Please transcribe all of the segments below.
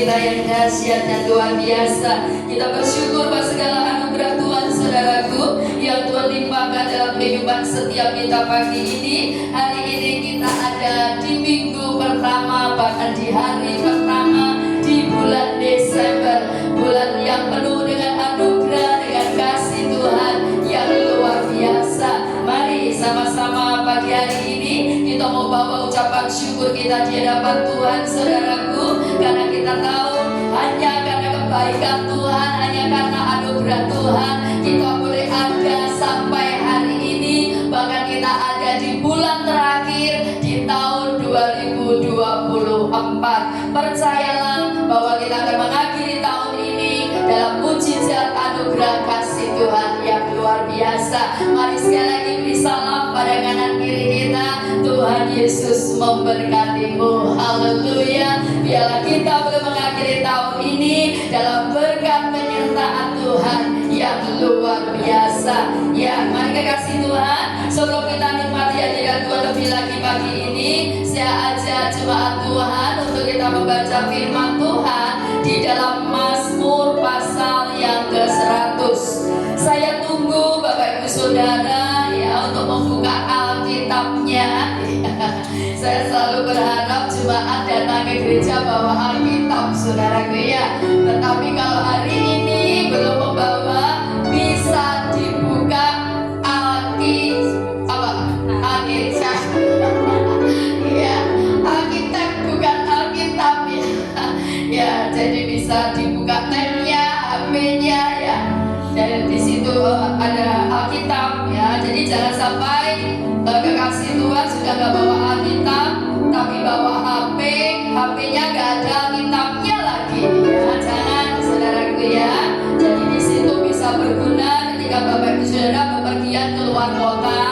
kita yang dahsyat dan luar biasa. Kita bersyukur buat segala anugerah Tuhan, saudaraku, yang Tuhan limpahkan dalam kehidupan setiap kita pagi ini. Hari ini kita ada di minggu pertama, bahkan di hari pertama di bulan Desember, bulan yang penuh dengan anugerah, dengan kasih Tuhan yang luar biasa. Mari sama-sama pagi hari ini kita mau bawa ucapan syukur kita di hadapan Tuhan, saudaraku, karena kita tahu hanya karena kebaikan Tuhan, hanya karena anugerah Tuhan kita boleh ada sampai hari ini. Bahkan kita ada di bulan terakhir di tahun 2024. Percayalah bahwa kita akan mengakhiri tahun ini dalam mujizat anugerah kasih Tuhan yang luar biasa. Mari sekali lagi beri salam pada kanan kiri kita. Tuhan Yesus memberkatimu. Haleluya. Biarlah kita boleh mengakhiri tahun ini dalam berkat penyertaan Tuhan yang luar biasa. Ya, mari kekasih Tuhan, sebelum kita nikmati hadirat Tuhan lebih lagi pagi ini, saya ajak jemaat Tuhan untuk kita membaca firman Tuhan di dalam Mazmur pasal yang ke-100. Saya tunggu Bapak Ibu Saudara ya untuk membuka Alkitabnya. Saya selalu berharap jemaat datang ke gereja bawa Alkitab, saudaraku ya. Tetapi kalau hari ini belum membawa, bisa dibuka Alkitab. Ya, Alkitab bukan Alkitab ya. Ya, jadi bisa dibuka tabnya, HP-nya ya. Dan di situ ada Alkitab ya. Jadi jangan sampai kekasih Tuhan sudah gak bawa Alkitab, tapi bawa HP, HP-nya gak ada Alkitabnya lagi ya. Jangan, saudaraku ya. Jadi di situ bisa berguna ketika Bapak Ibu Saudara bepergian keluar kota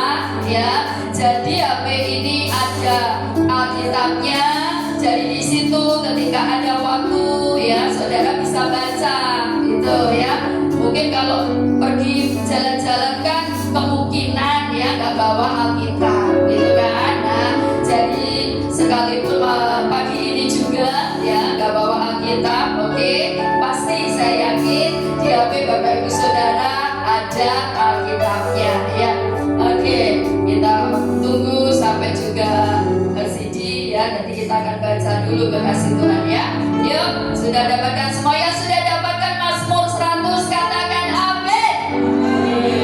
ya. Jadi HP ini ada Alkitabnya. Jadi di situ ketika ada waktu ya, saudara bisa baca gitu ya. Mungkin kalau pergi jalan-jalan kan kemungkinan ya nggak bawa Alkitab gitu kan. Nah, jadi sekalipun pagi ini juga ya nggak bawa Alkitab, oke, pasti saya yakin di HP Bapak Ibu Saudara ada Alkitabnya ya. Oke, kita tunggu sampai juga bersiji ya. Nanti kita akan baca dulu kekasih Tuhan ya. Yuk, sudah dapatkan semua ya? Sudah dapatkan Mazmur 100? Katakan amin.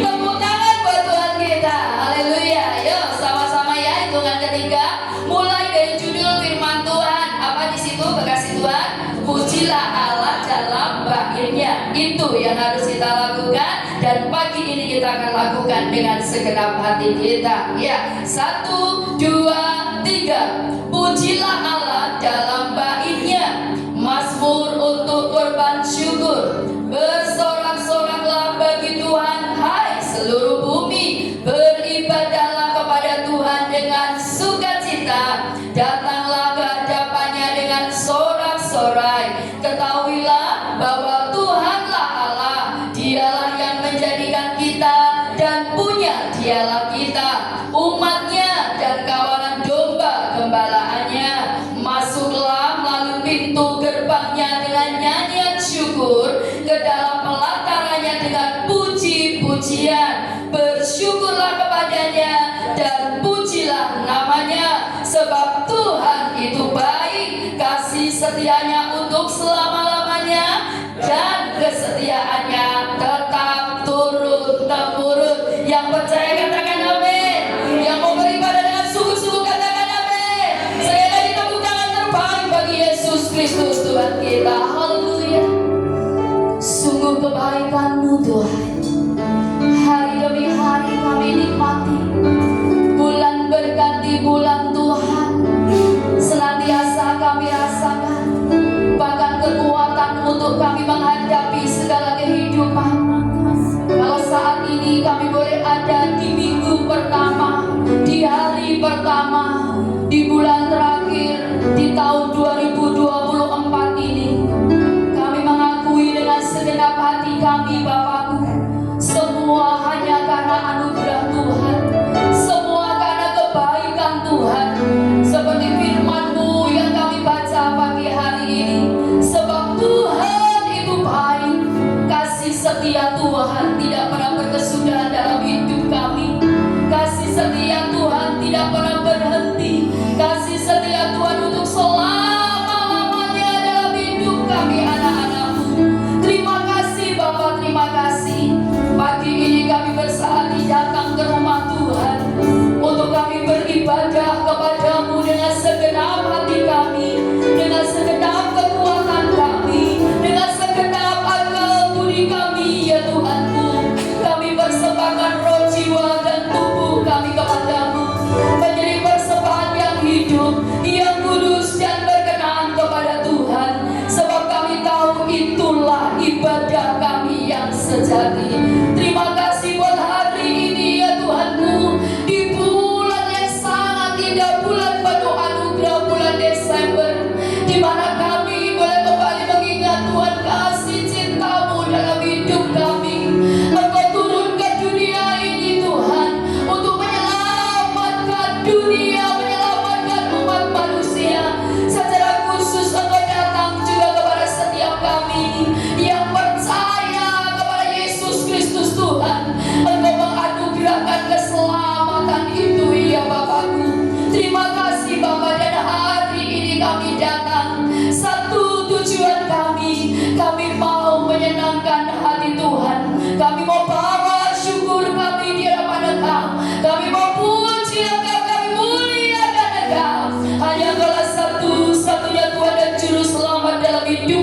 Tepuk tangan buat Tuhan kita. Haleluya. Yuk, sama-sama ya, hitungan ketiga. Mulai dari judul firman Tuhan. Apa di situ kekasih Tuhan? Pujilah Allah dalam bairnya. Itu yang harus kita lakukan. Dan pagi ini kita akan lakukan dengan segenap hati kita. Ya, 1, 2, 3. Pujilah Allah dalam baitnya. Mazmur untuk korban syukur. Bersorak-soraklah bagi Tuhan, hai seluruh bumi. Beribadahlah kepada Tuhan dengan sukacita. Datanglah ke hadapannya dengan sorak-sorai. Ketahuilah bahwa Tuhanlah Allah. Dialah yang menjadikan kita dan punya dialah kita, umatnya dan kawanan domba gembalaannya. Masuklah melalui pintu gerbangnya dengan nyanyian syukur, ke dalam pelatarannya dengan puji-pujian. Bersyukurlah kepadanya dan pujilah namanya, sebab Tuhan itu baik, kasih setianya untuk selama-lamanya, dan kesetiaannya tetap turun-temurun. Yang percaya katakan amin. Yang mau beribadah dengan sungguh-sungguh katakan amin. Sekali lagi tepuk tangan terbaik bagi Yesus Kristus Tuhan kita. Haleluya. Sungguh kebaikan-Mu Tuhan, hari demi hari kami nikmati. Bulan berganti bulan Tuhan, senantiasa kami rasakan bahkan kekuatan untuk kami menghadapi segala kehidupan. Kalau saat ini kami boleh ada di minggu pertama, di hari pertama, di bulan terakhir, di tahun 2024 ini, kami mengakui dengan segenap hati kami, Bapakku, semua hanya karena anugerah Tuhan, semua karena kebaikan Tuhan. Seperti firman-Mu yang kami baca pagi hari ini, sebab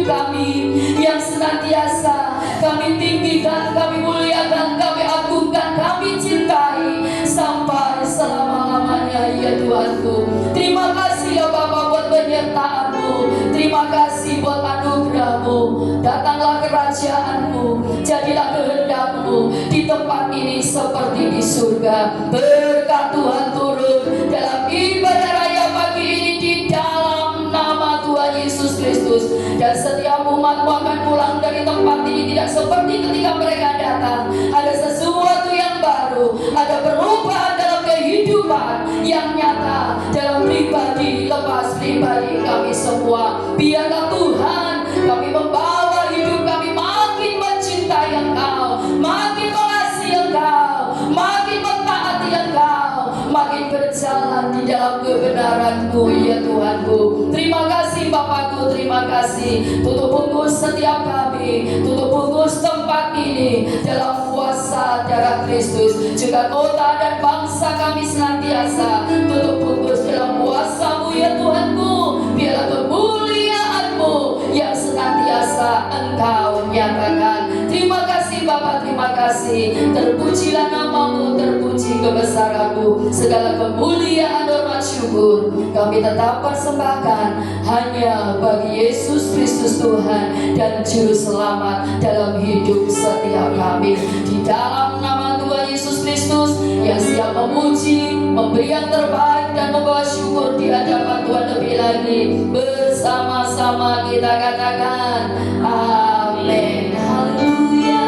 hidup kami, yang senantiasa kami tinggikan, kami muliakan, kami agungkan, kami cintai sampai selama-lamanya ya Tuhanku. Terima kasih ya Bapa buat penyertaan-Mu, terima kasih buat anugerah-Mu. Datanglah kerajaan-Mu, jadilah kehendak-Mu di tempat ini seperti di surga. Berkat Tuhan turun dalam ibadah raya pagi ini di dalam nama Tuhan Yesus Kristus. Dan setiap umat-Mu akan pulang dari tempat ini tidak seperti ketika mereka datang. Ada sesuatu yang baru, ada perubahan dalam kehidupan yang nyata dalam pribadi lepas pribadi kami semua. Biarlah Tuhan kami membawa hidup kami makin mencintai Engkau, makin mengasihi Engkau, makin mentaati Engkau, makin berjalan di dalam kebenaran-Mu ya Tuhanku. Terima kasih Bapakku, terima kasih. Tutup bungkus setiap kami, tutup bungkus tempat ini dalam kuasa darah Kristus. Juga kota dan bangsa kami senantiasa tutup bungkus dalam kuasa-Mu ya Tuhanku. Biarlah kemuliaan-Mu yang senantiasa Engkau nyatakan. Terima kasih Bapa, terima kasih. Terpujilah nama-Mu, terpuji kebesaran-Mu. Segala kemuliaan, hormat, syukur kami tetap persembahkan hanya bagi Yesus Kristus Tuhan dan Juru Selamat dalam hidup setiap kami. Di dalam nama Tuhan Yesus Kristus yang siap memuji, memberi yang terbaik dan membawa syukur di hadapan Tuhan lebih lagi. Bersama-sama kita katakan amin. Haleluya.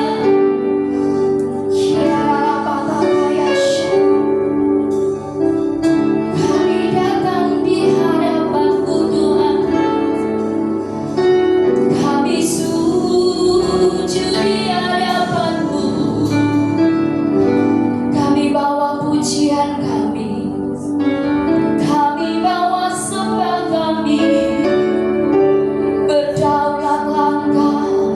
Kami datang di hadapan-Mu Tuhan, kami sujud di hadapan-Mu, kami bawa pujian kami bawa sembah kami. Berdaulatlah Engkau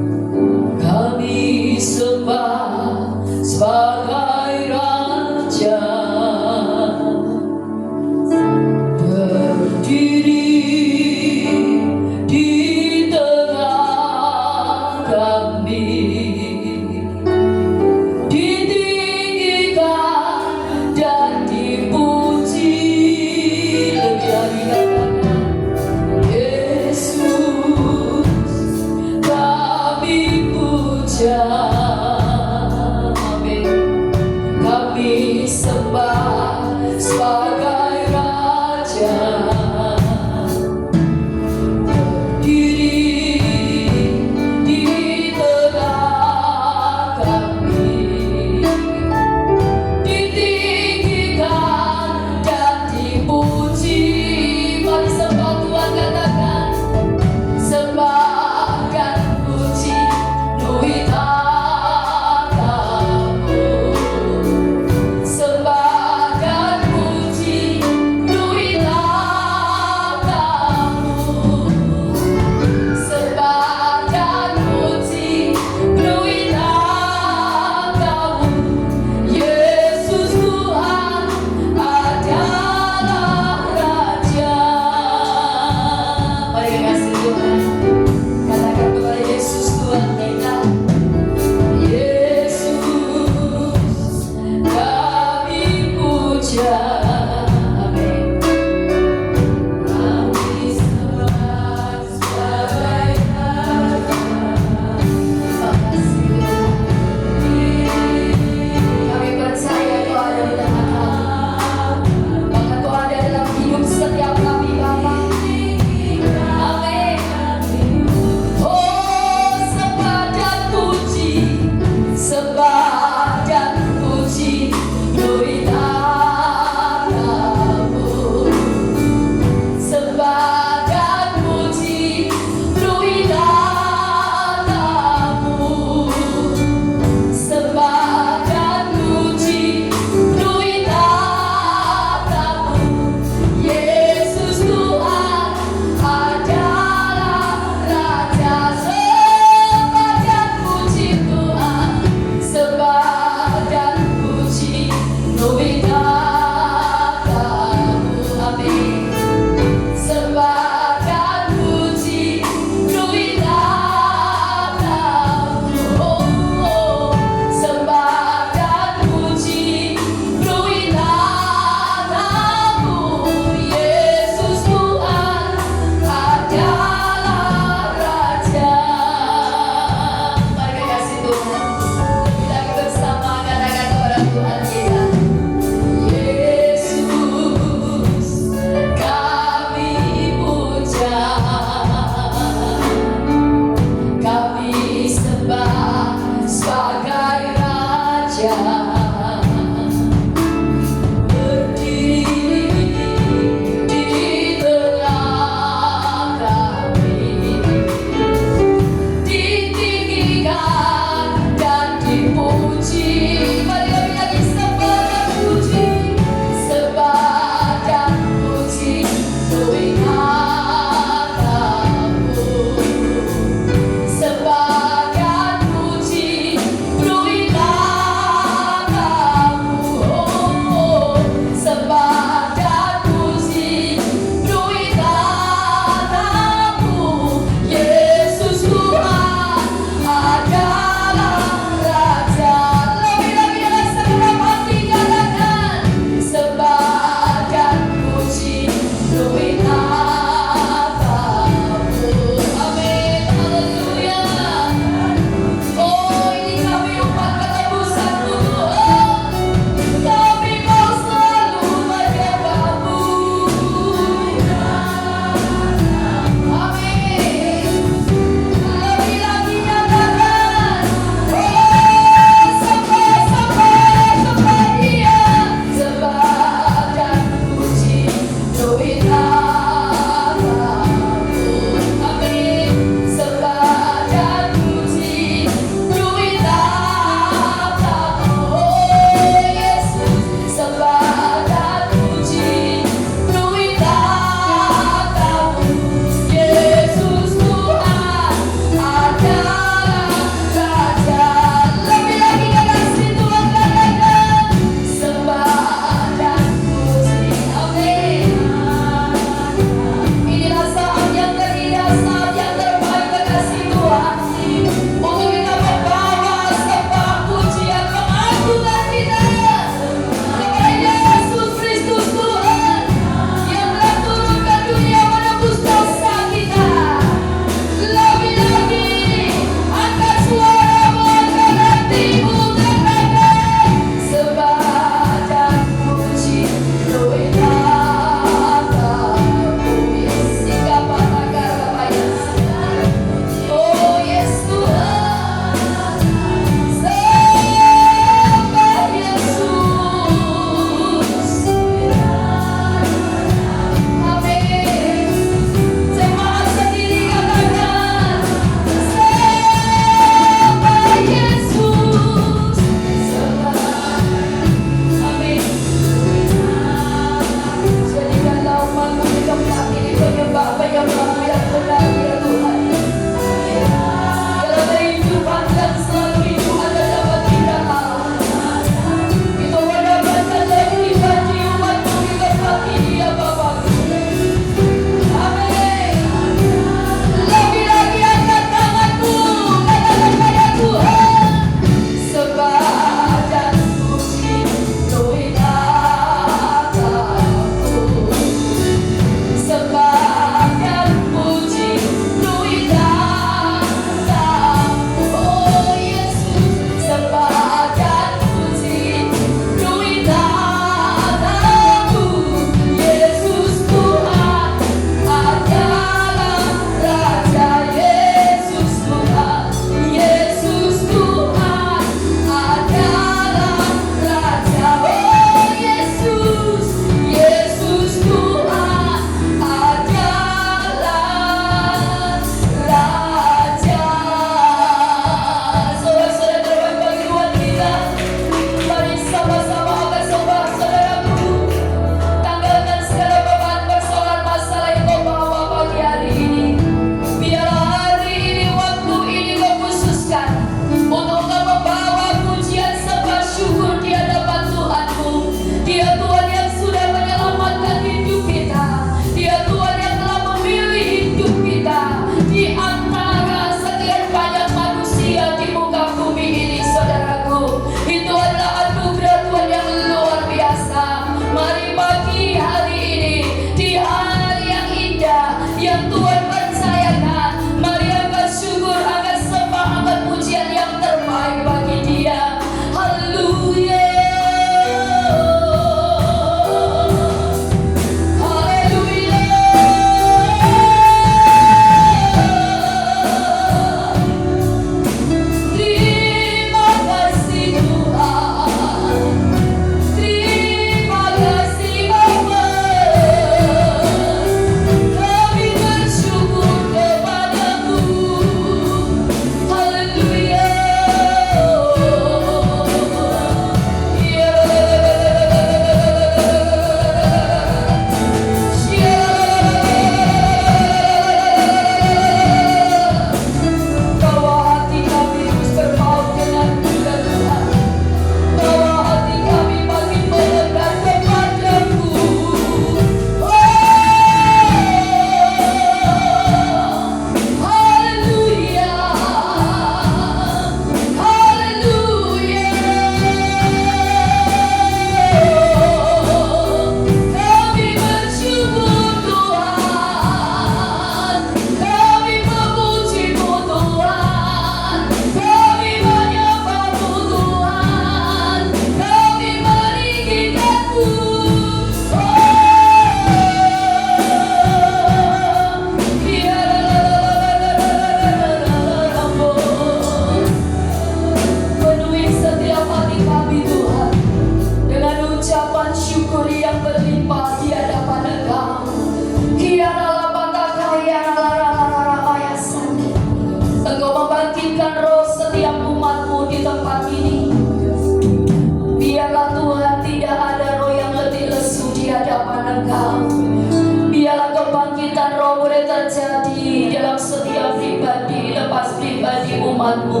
pribadi umat-Mu.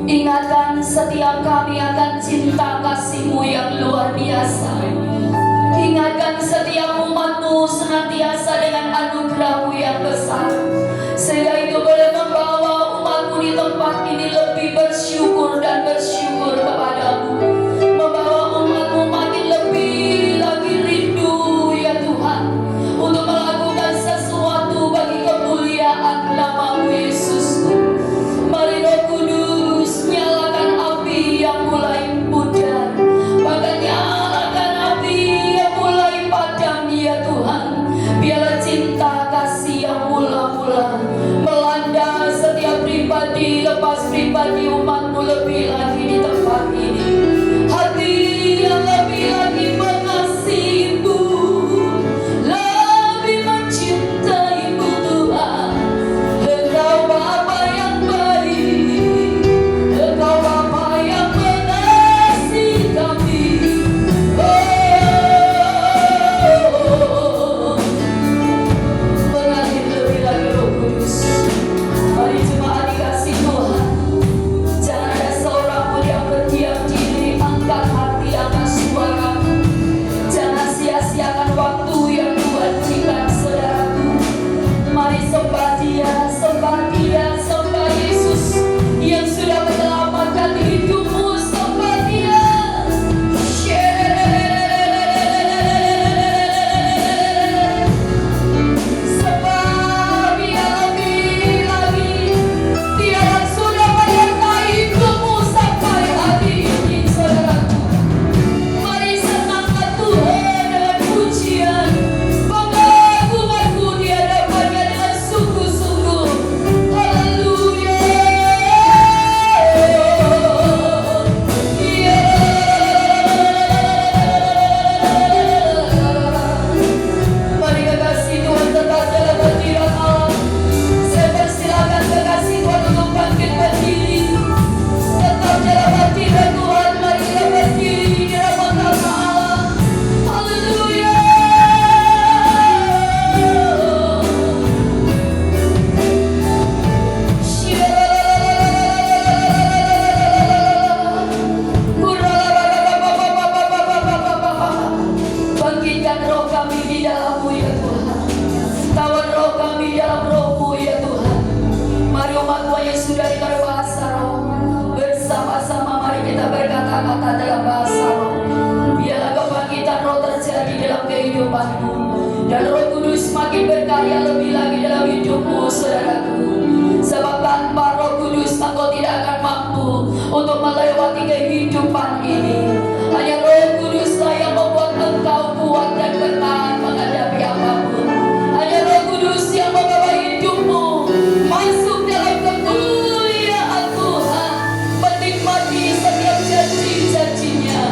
Ingatkan setiap kami akan cinta kasih-Mu yang luar biasa. Ingatkan setiap umat-Mu senantiasa dengan anugerah-Mu yang besar, sehingga itu boleh membawa umat-Mu di tempat ini lebih bersyukur dan bersyukur kepadamu, membawa umat-Mu makin lebih lagi rindu ya Tuhan untuk melakukan sesuatu bagi kemuliaan nama-Mu Yesus. Mari Roh Kudus nyalakan api yang mulai pudar, bahkan nyalakan api yang mulai padam ya Tuhan. Biarlah cinta kasih yang mula-mula melanda setiap pribadi lepas pribadi umat-Mu lebih lagi di tempat ini. Hati yang lebih lagi mengasihi-Mu, lebih mencintai-Mu Tuhan. Engkau Bapa yang baik, Engkau Bapa yang mengasihi kami. Mengalir lebih lagi Roh Kudus. Mari jemaat dikasih Tuhan, jangan ada seorang pun yang berdiam diri. Angkat hati, angkat suara. Jangan sia-siakan waktu yang Tuhan berikan saudaraku. Mari sembah Dia, sembah Dia, sembah Yesus yang sudah menyelamatkan hidupmu. Sembah Dia. Sembah Dia lebih lagi. Dia yang sudah menyertai hidupmu sampai hari ini saudaraku. Mari senangkan Tuhan dengan pujian, pengagunganku di hadapannya dengan sungguh-sungguh. Haleluya. Mari kekasih Tuhan tetap dalam hadirat Allah. Saya persilakan kekasih Tuhan untuk bangkit berdiri. Tetap dalam hadirat Tuhan. Mari kita berdiri di dalam nama Allah. Haleluya. Bangkitkan roh kami di dalam-Mu ya Tuhan. Tawar roh kami dalam roh-Mu ya Tuhan. Mari umat Tuhan yang sudah dengar bahasa roh, bersama-sama mari kita berkata-kata dalam bahasa roh. Biarlah kebangkitan roh terjadi dalam kehidupan-Mu, dan Roh Kudus makin berkarya lebih lagi dalam hidupmu saudaraku. Sebab tanpa Roh Kudus engkau tidak akan mampu untuk melewati kehidupan ini. Hanya Roh Kuduslah yang membuat engkau kuat dan bertahan menghadapi apapun. Hanya Roh Kudus yang membawa hidupmu masuk dalam kemuliaan Tuhan, menikmati setiap janji-janjinya.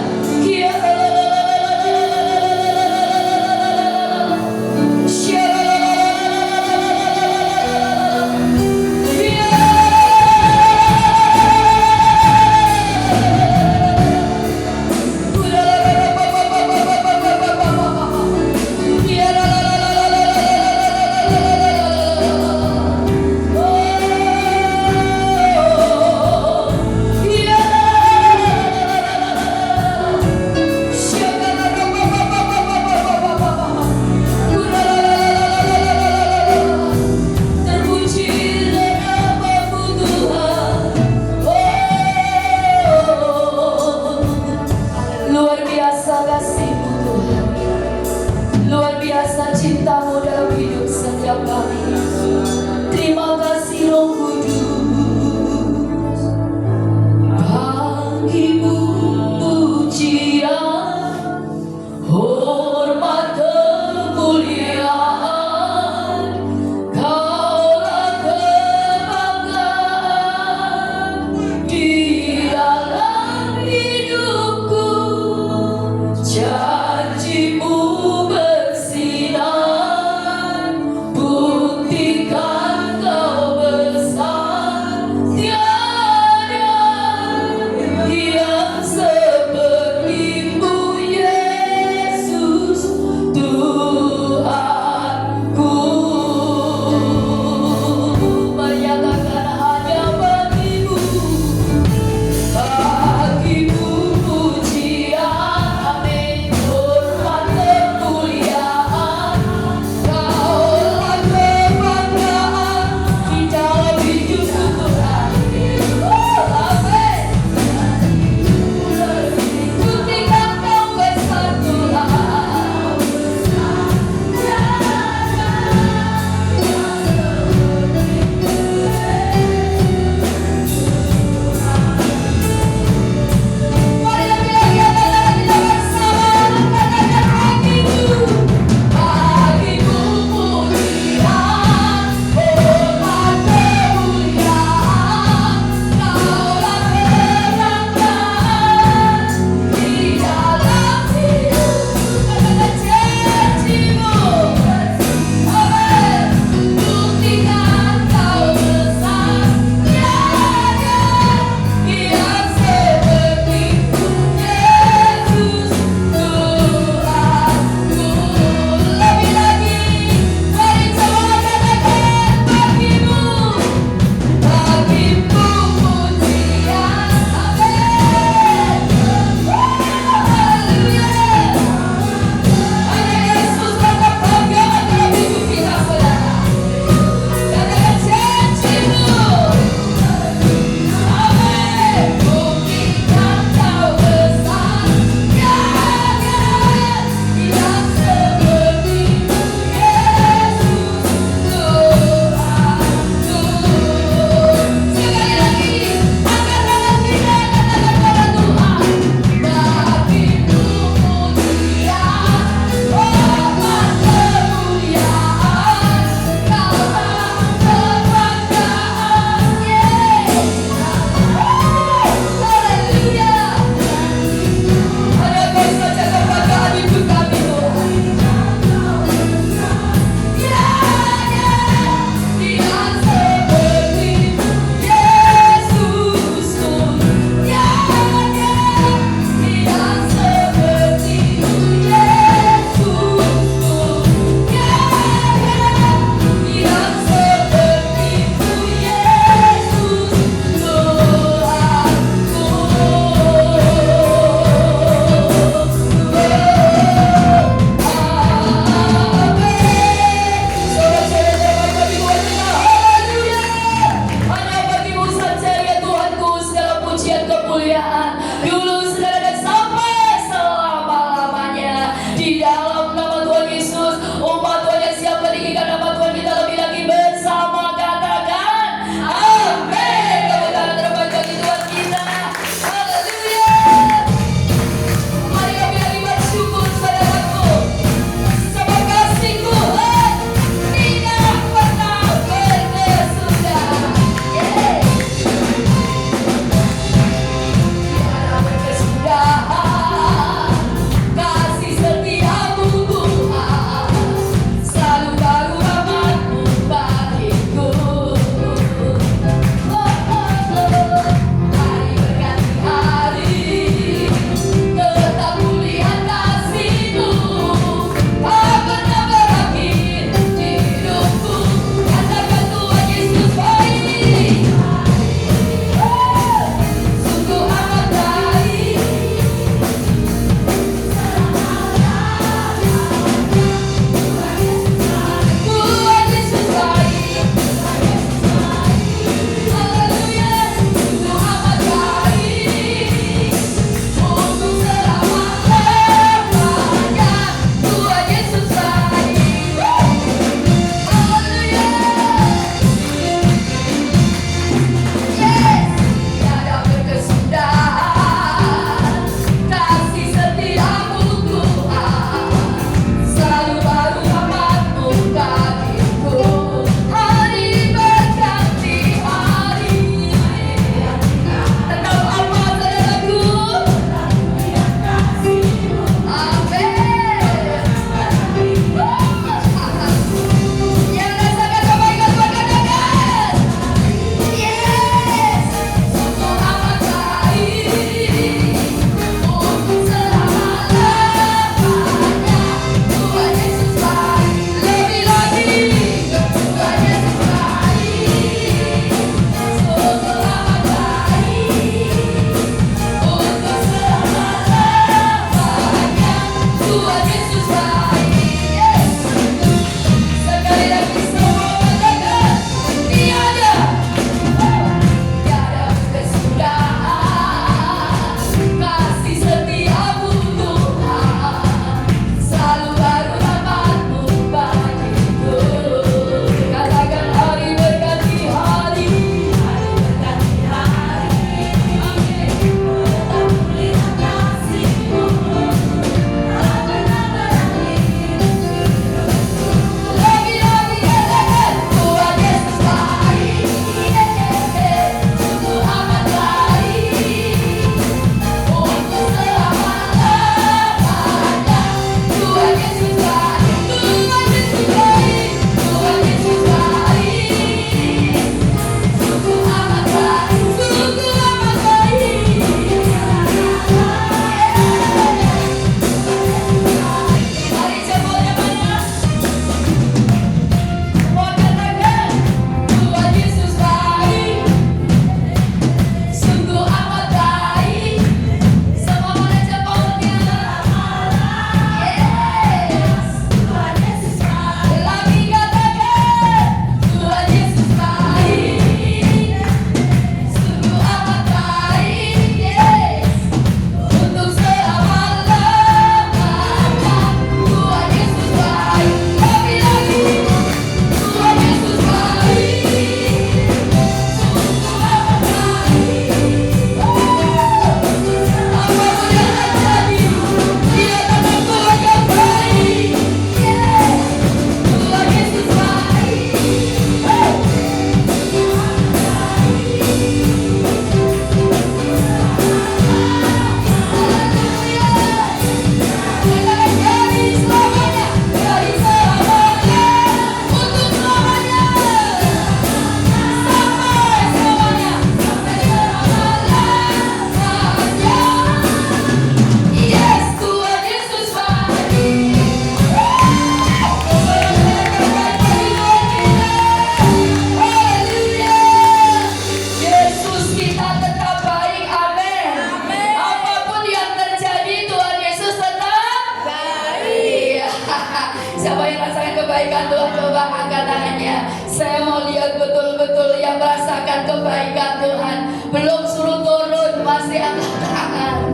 kebaikan Tuhan. Coba angkat tangannya. Saya mau lihat betul-betul yang merasakan kebaikan Tuhan. Belum suruh turun, masih angkat tangan.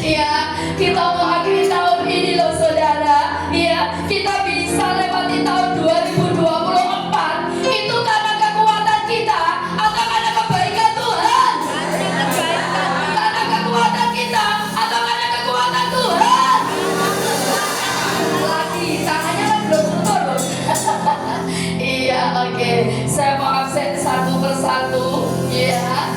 Ya, kita mau akhiri tahun ini loh saudara. Ya, kita bisa lewati tahun 2024 itu karena kekuatan kita atau karena kebaikan Tuhan? Karena kekuatan kita atau karena kekuatan Tuhan? Lagi, tangannya kan belum turun. Iya, oke. Saya mau absen satu persatu. Ya,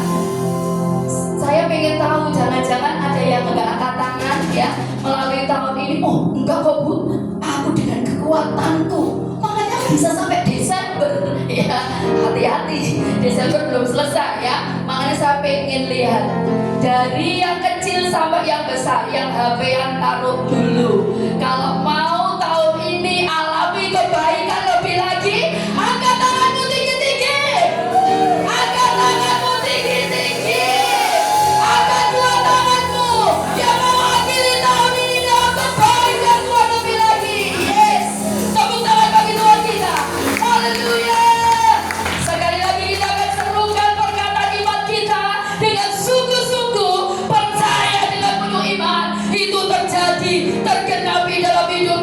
saya pengen tahu, jangan-jangan ada yang enggak angkat tangan ya melalui tahun ini. Oh enggak kok Bu, aku dengan kekuatanku makanya bisa sampai Desember. Ya, hati-hati, Desember belum selesai ya. Makanya saya pengen lihat dari yang kecil sampai yang besar, yang HP-an taruh dulu. Kalau mau tahun ini alami kebaikan lebih lagi, angkat tanganmu tinggi-tinggi. Angkat tanganmu tinggi-tinggi. Angkat dua tanganmu yang mewakili tahun ini dalam kebaikan Tuhan lebih lagi. Yes, tepuk tangan bagi Tuhan kita. Haleluya. Sekali lagi kita akan serukan perkataan iman kita dengan sungguh-sungguh percaya dengan penuh iman. Itu terjadi, tergenapi dalam hidup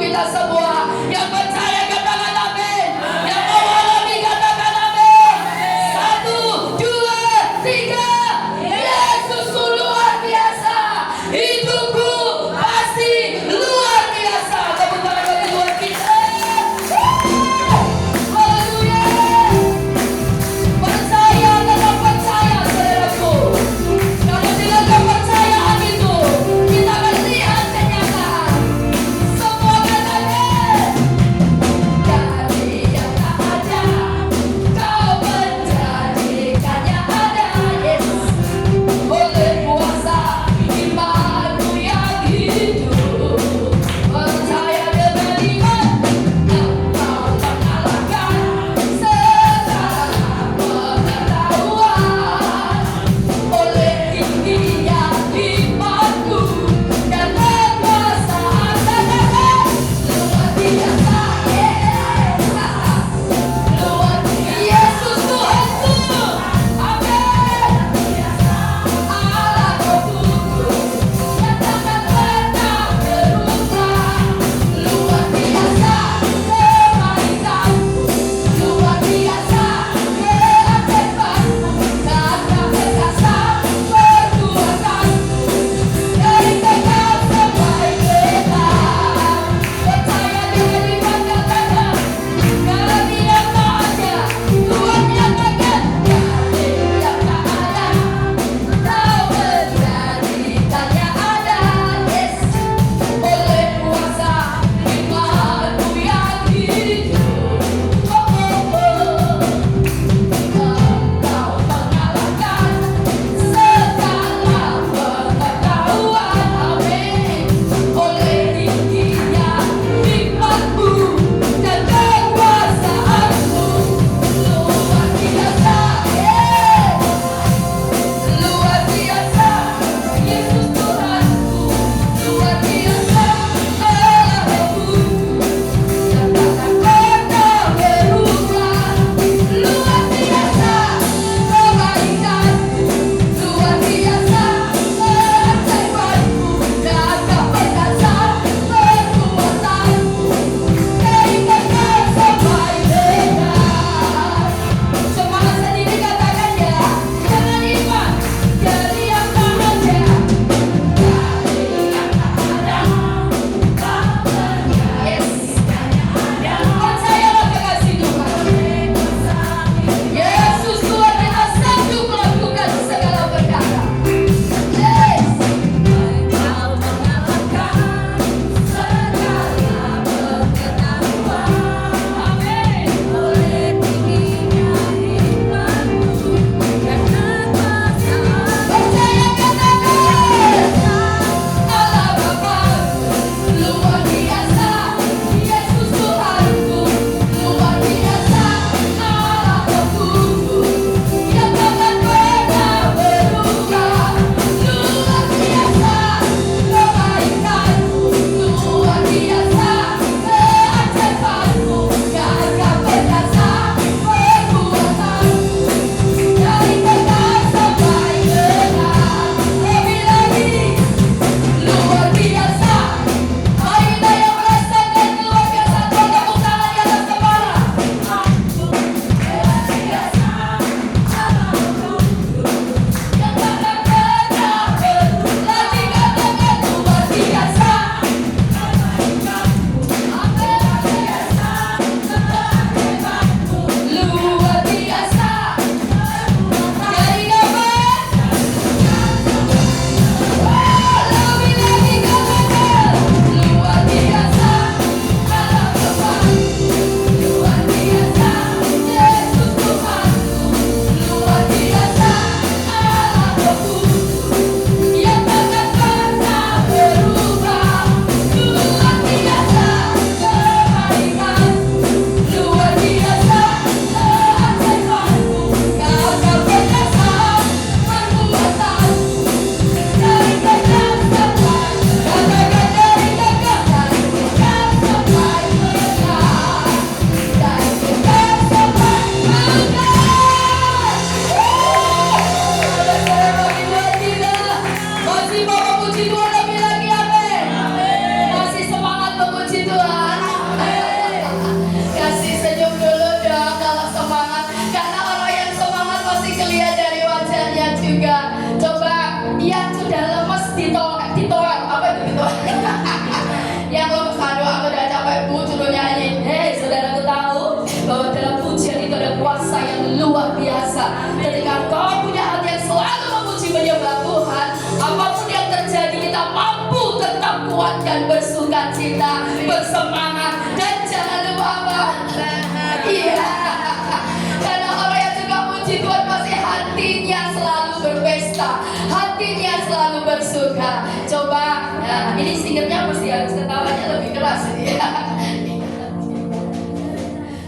bersuka. Coba, ya, ini singernya mesti harus ketawanya lebih keras ini ya.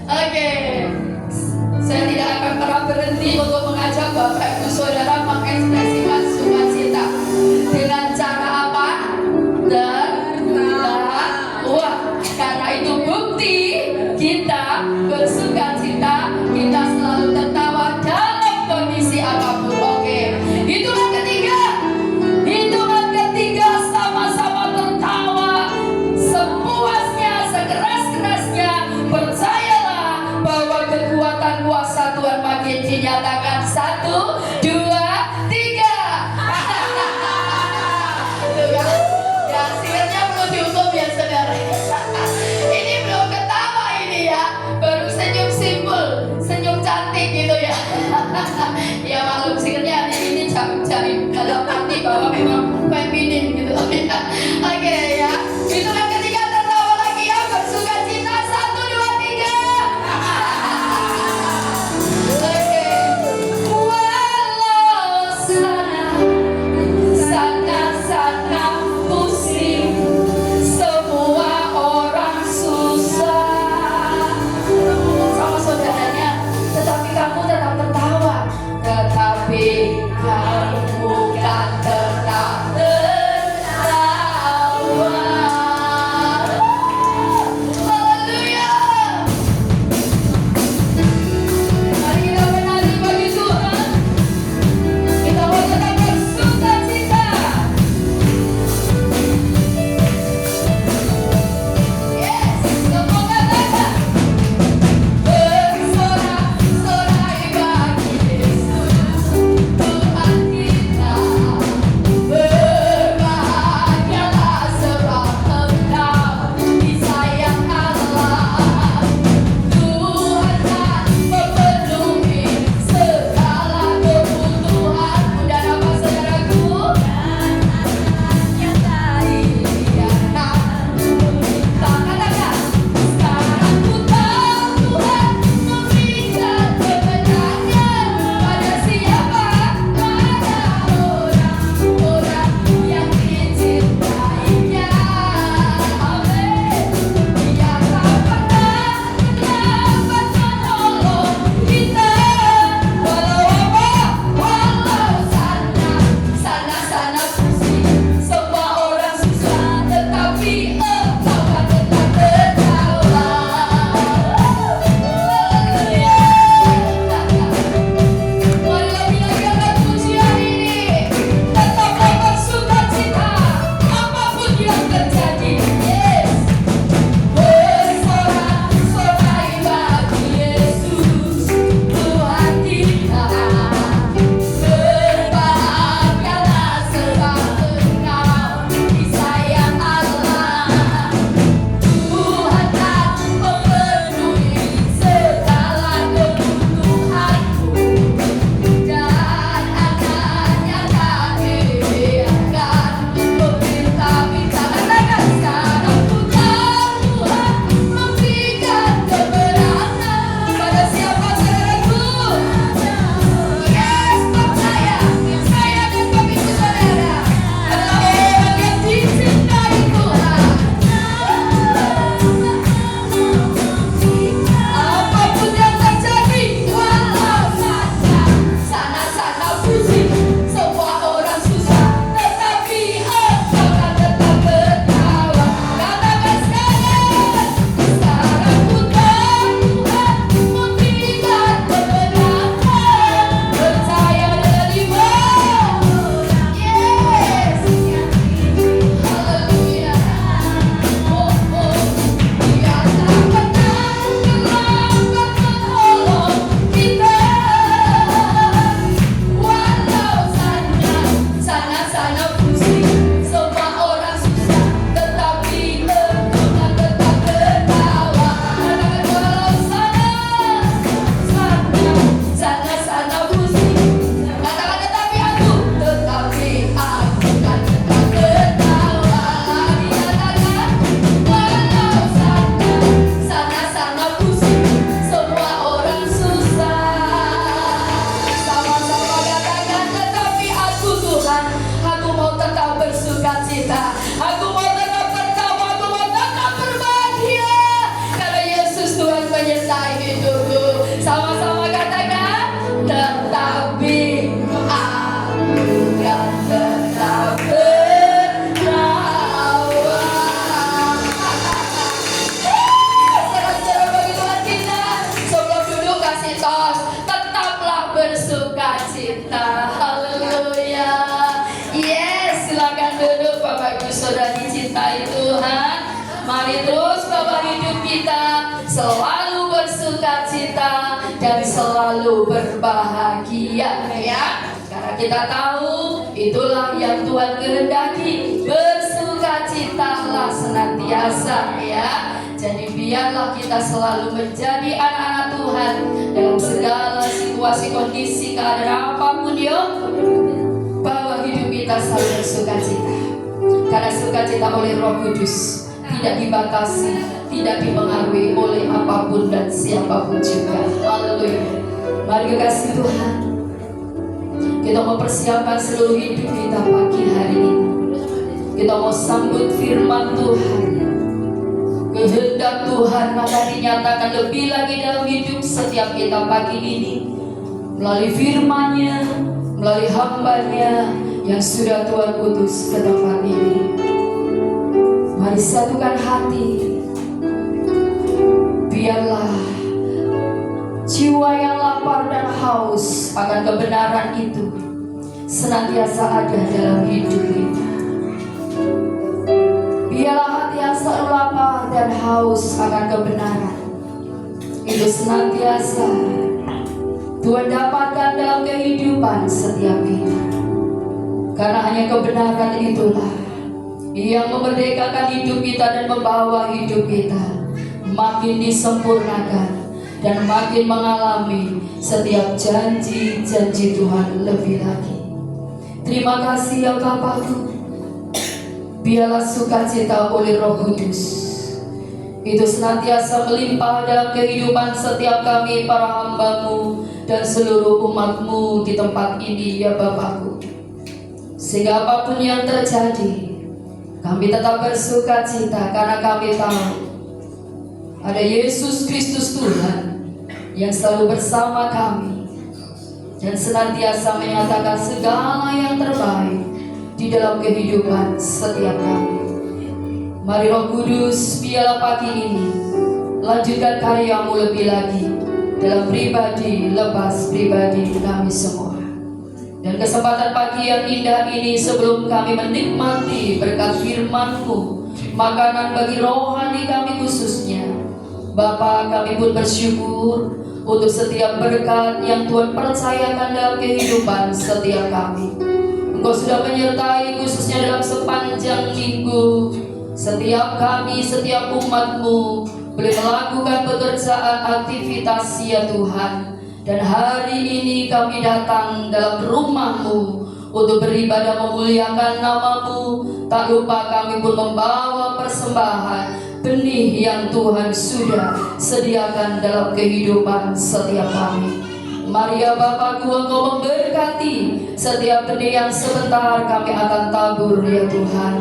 Oke, saya tidak akan pernah berhenti untuk mengajak Bapak Ibu Saudara mengekspresikan sukacita dengan cara apa? Tertawa. Karena itu bukti kita bersukacita, kita selalu tertawa dalam kondisi apapun. Oke, hitungan ketiga sama-sama tertawa sepuasnya, sekeras-kerasnya. Percayalah bahwa kekuatan kuasa Tuhan makin dinyatakan. 1, 2, 3. Tuh kan? Ya, singernya perlu dihukum ya saudara. Ini belum ketawa ini ya, baru senyum simpul, senyum cantik gitu ya. Ya maklum singernya ini cari dalam hati bahwa memang feminin gitu ya. Oke ya, hitungan ketiga tertawa lagi ya, bersukacita. 1, 2, 3. Oke, walau sangat pusing, semua orang susah. Ngomong sama saudaranya, tetapi kamu tetap tertawa. Tetapi kamu kan tertawa. hidupku. Sama-sama katakan, tetapi aku kan tetap bernyawa. Sekarang bagi Tuhan kita. Sebelum duduk kasih tos, tetaplah bersuka cita. Haleluya. Yes, silakan duduk Bapak Ibu Saudara dicintai Tuhan. Mari terus Bapak hidup kita selalu bersuka cita dan selalu berbahagia ya. Karena kita tahu itulah yang Tuhan kehendaki. Bersuka citalah senantiasa ya. Jadi biarlah kita selalu menjadi anak-anak Tuhan dalam segala situasi, kondisi, keadaan apapun ya. Bahwa hidup kita selalu bersuka cita. Karena sukacita oleh Roh Kudus tidak dibatasi, tidak dipengaruhi oleh apapun dan siapapun juga. Haleluya. Mari kekasih Tuhan, kita mau persiapkan seluruh hidup kita pagi hari ini. Kita mau sambut firman Tuhan. Kehendak Tuhan akan dinyatakan lebih lagi dalam hidup setiap kita pagi ini melalui firman-Nya, melalui hamba-Nya yang sudah Tuhan utus ke tempat ini. Mari satukan hati. Biarlah jiwa yang lapar dan haus akan kebenaran itu senantiasa ada dalam hidup kita. Biarlah hati yang selalu lapar dan haus akan kebenaran itu senantiasa Tuhan dapatkan dalam kehidupan setiap kita. Karena hanya kebenaran itulah yang memerdekakan hidup kita dan membawa hidup kita makin disempurnakan dan makin mengalami setiap janji-janji Tuhan lebih lagi. Terima kasih ya Bapakku. Biarlah sukacita oleh Roh Kudus itu senantiasa melimpah dalam kehidupan setiap kami para hamba-Mu dan seluruh umat-Mu di tempat ini ya Bapakku. Sehingga apapun yang terjadi, kami tetap bersuka cita karena kami tahu ada Yesus Kristus Tuhan yang selalu bersama kami dan senantiasa menyatakan segala yang terbaik di dalam kehidupan setiap kami. Mari Roh Kudus, biarlah pagi ini lanjutkan karya-Mu lebih lagi dalam pribadi lepas pribadi kami semua. Dan kesempatan pagi yang indah ini sebelum kami menikmati berkat firman-Mu, makanan bagi rohani kami khususnya, Bapa, kami pun bersyukur untuk setiap berkat yang Tuhan percayakan dalam kehidupan setiap kami. Engkau sudah menyertai khususnya dalam sepanjang minggu. Setiap kami, setiap umat-Mu boleh melakukan pekerjaan aktivitas ya Tuhan. Dan hari ini kami datang dalam rumah-Mu untuk beribadah memuliakan nama-Mu. Tak lupa kami pun membawa persembahan benih yang Tuhan sudah sediakan dalam kehidupan setiap kami. Mari ya Bapakku, Engkau memberkati setiap benih yang sebentar kami akan tabur ya Tuhan.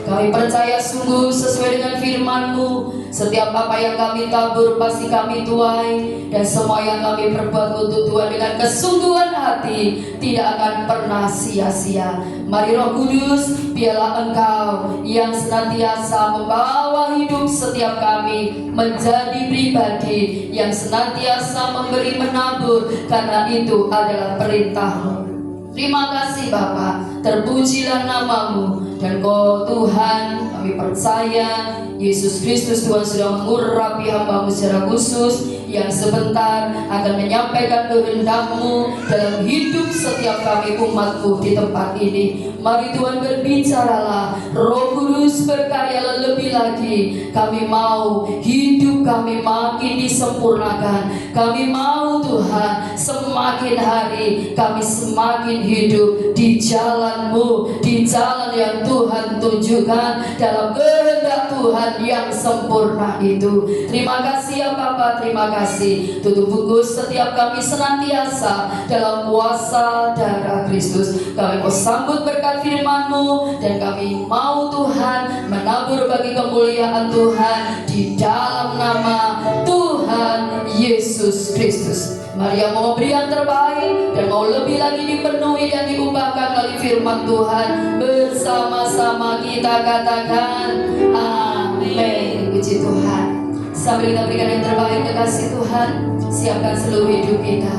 Kami percaya sungguh sesuai dengan firman-Mu, setiap apa yang kami tabur pasti kami tuai, dan semua yang kami perbuat untuk Tuhan dengan kesungguhan hati tidak akan pernah sia-sia. Mari Roh Kudus, biarlah Engkau yang senantiasa membawa hidup setiap kami menjadi pribadi yang senantiasa memberi menabur, karena itu adalah perintah-Mu. Terima kasih Bapa, terpujilah nama-Mu. Dan Kau Tuhan, kami percaya Yesus Kristus Tuhan sudah mengurapi hamba-Mu secara khusus, yang sebentar akan menyampaikan kehendak-Mu dalam hidup setiap kami umat-Mu di tempat ini. Mari Tuhan berbicaralah, Roh Kudus berkarya lebih lagi. Kami mau hidup kami makin disempurnakan. Kami mau Tuhan semakin hari kami semakin hidup di jalan-Mu, di jalan yang Tuhan tunjukkan dalam kehendak Tuhan yang sempurna itu. Terima kasih ya Bapa, terima kasih. Tutup bungkus setiap kami senantiasa dalam kuasa darah Kristus. Kami mau sambut berkat firman-Mu, dan kami mau Tuhan menabur bagi kemuliaan Tuhan di dalam nama Tuhan Yesus. Yesus Kristus. Mari yang mau memberi yang terbaik dan mau lebih lagi dipenuhi dan diubahkan oleh firman Tuhan, bersama-sama kita katakan amin. Puji Tuhan. Sambil kita berikan yang terbaik kekasih Tuhan, siapkan seluruh hidup kita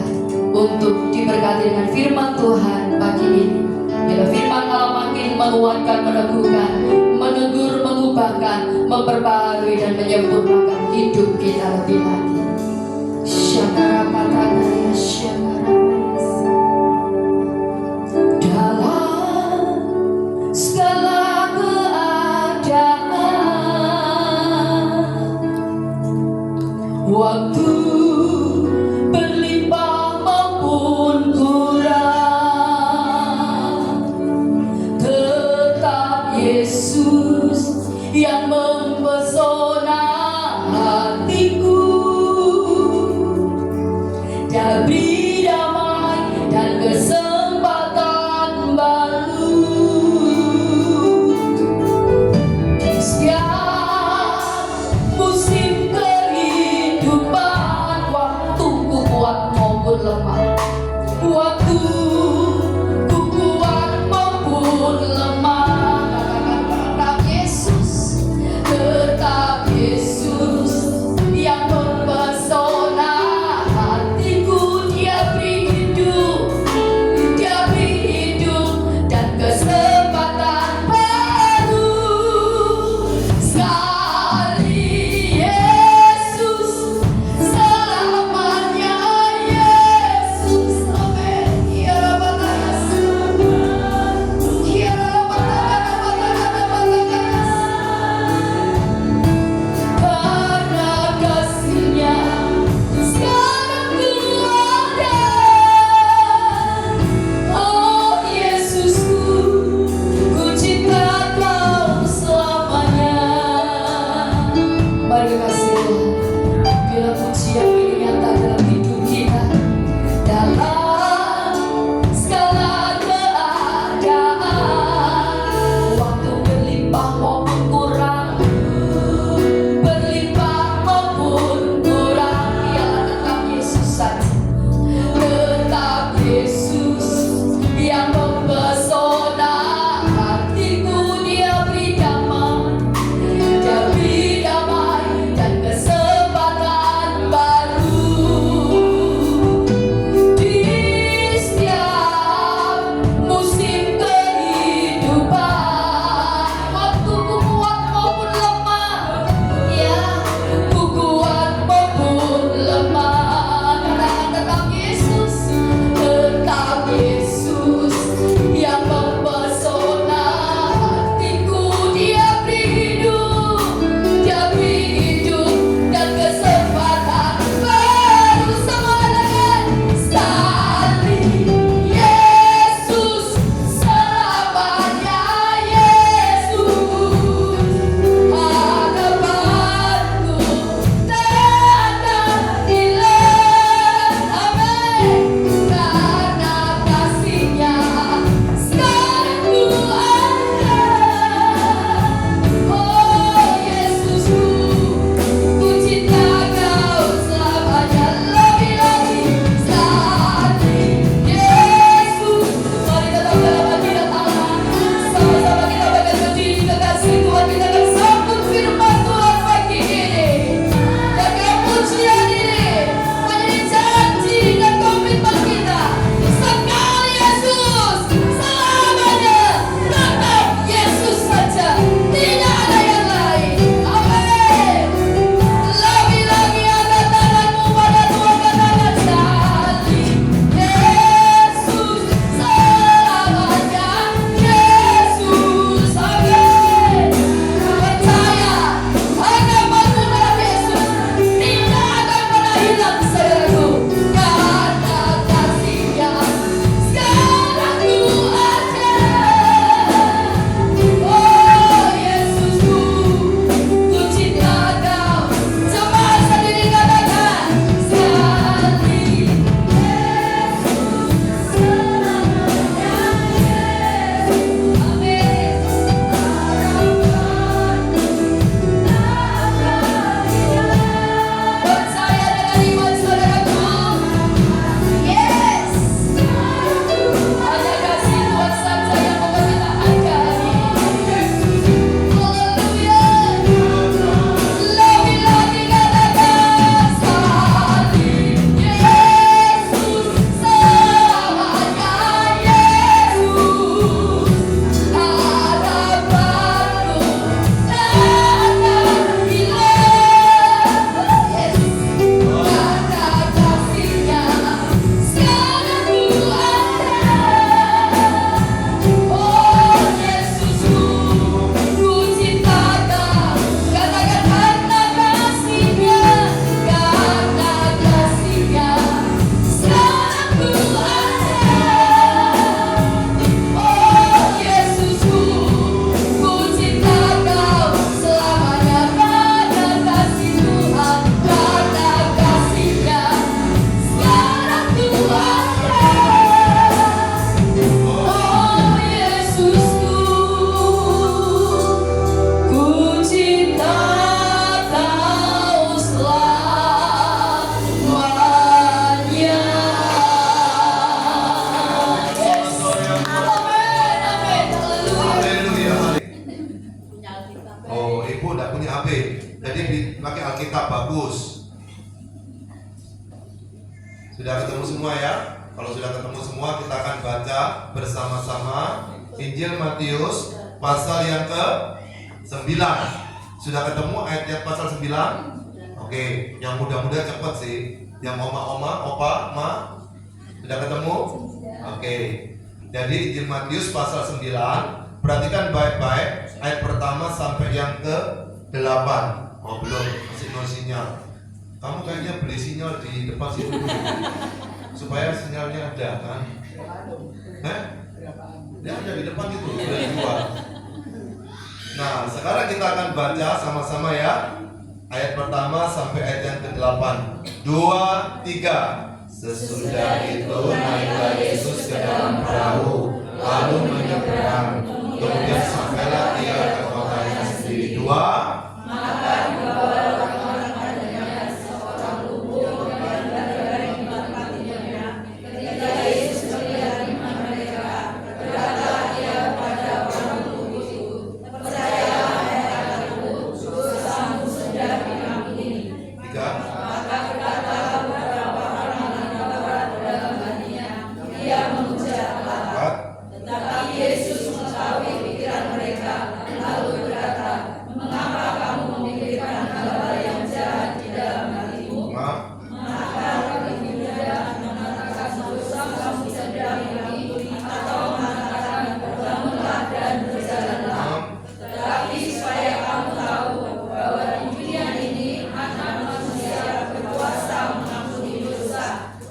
untuk diberkati dengan firman Tuhan pagi ini. Bila firman Allah makin menguatkan, meneguhkan, menegur, mengubahkan, memperbarui dan menyempurnakan hidup kita lebih lagi. Syakara patagaya, syakara dalam segala keadaan, waktu berlimpah maupun kurang, tetap Yesus yang mempesona hatiku. Sudah ketemu semua ya? Kalau sudah ketemu semua, kita akan baca bersama-sama Injil Matius pasal yang ke-9. Sudah ketemu ayat pasal 9? Oke, yang muda-muda cepat sih. Yang oma-oma, opa, ma, sudah ketemu? Oke. Jadi Injil Matius pasal 9, perhatikan baik-baik ayat pertama sampai yang ke-8. Oh belum, masih no sinyal. Kamu kayaknya beli sinyal di depan situ supaya sinyalnya ada kan? Dia ada di depan itu, sudah dijual. Nah, sekarang kita akan baca sama-sama ya. Ayat pertama sampai ayat yang ke-8. 2, 3. Sesudah itu naiklah Yesus ke dalam perahu, lalu menyeberang. Kemudian sampailah ia ke kotanya sendiri. 2. Maka dibawa orang-orang padanya seorang lumpuh yang dari tempat tidurnya. Ketika Yesus melihat iman mereka, berkatalah ia kepada orang lumpuh itu, percayalah hai anakku, dosamu sudah diampuni. 3. Maka berkatalah beberapa orang yang berat dalam hatinya, ia mengucap Allah. Tetapi Yesus mengetahui pikiran mereka, lalu berkata, mengapa kamu memikirkan hal-hal yang jahat di dalam hatimu? Maka lebih mudah mengatakan dosa kamu sudah diampuni, atau mengatakan bangunlah dan berjalanlah. Tetapi supaya kamu tahu bahwa di dunia ini Anak Manusia berkuasa mengampuni dosa.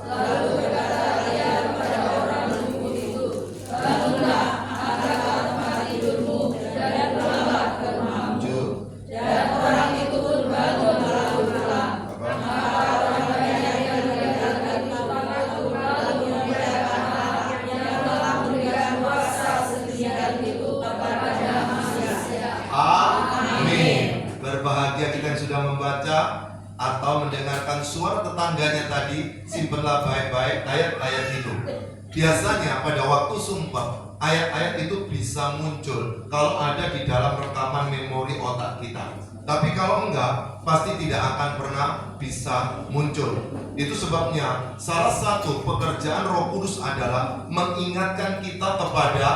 Lalu berkata ia kepada orang lumpuh itu, bangunlah, angkatlah tempat tidurmu dan pulanglah ke rumahmu. Dan orang itu pun bangun lalu pulang. Maka orang banyak yang mendengarkan tempat itu lalu mempercayakanlah yang telah memberikan kuasa sedemikian itu kepada manusia. Amin. Berbahagia kita yang sudah membaca atau mendengarkan suara tetangganya tadi. Simpenlah baik-baik ayat-ayat itu. Biasanya pada waktu sumpah, ayat-ayat itu bisa muncul kalau ada di dalam rekaman memori otak kita. Tapi kalau enggak, pasti tidak akan pernah bisa muncul. Itu sebabnya salah satu pekerjaan Roh Kudus adalah mengingatkan kita kepada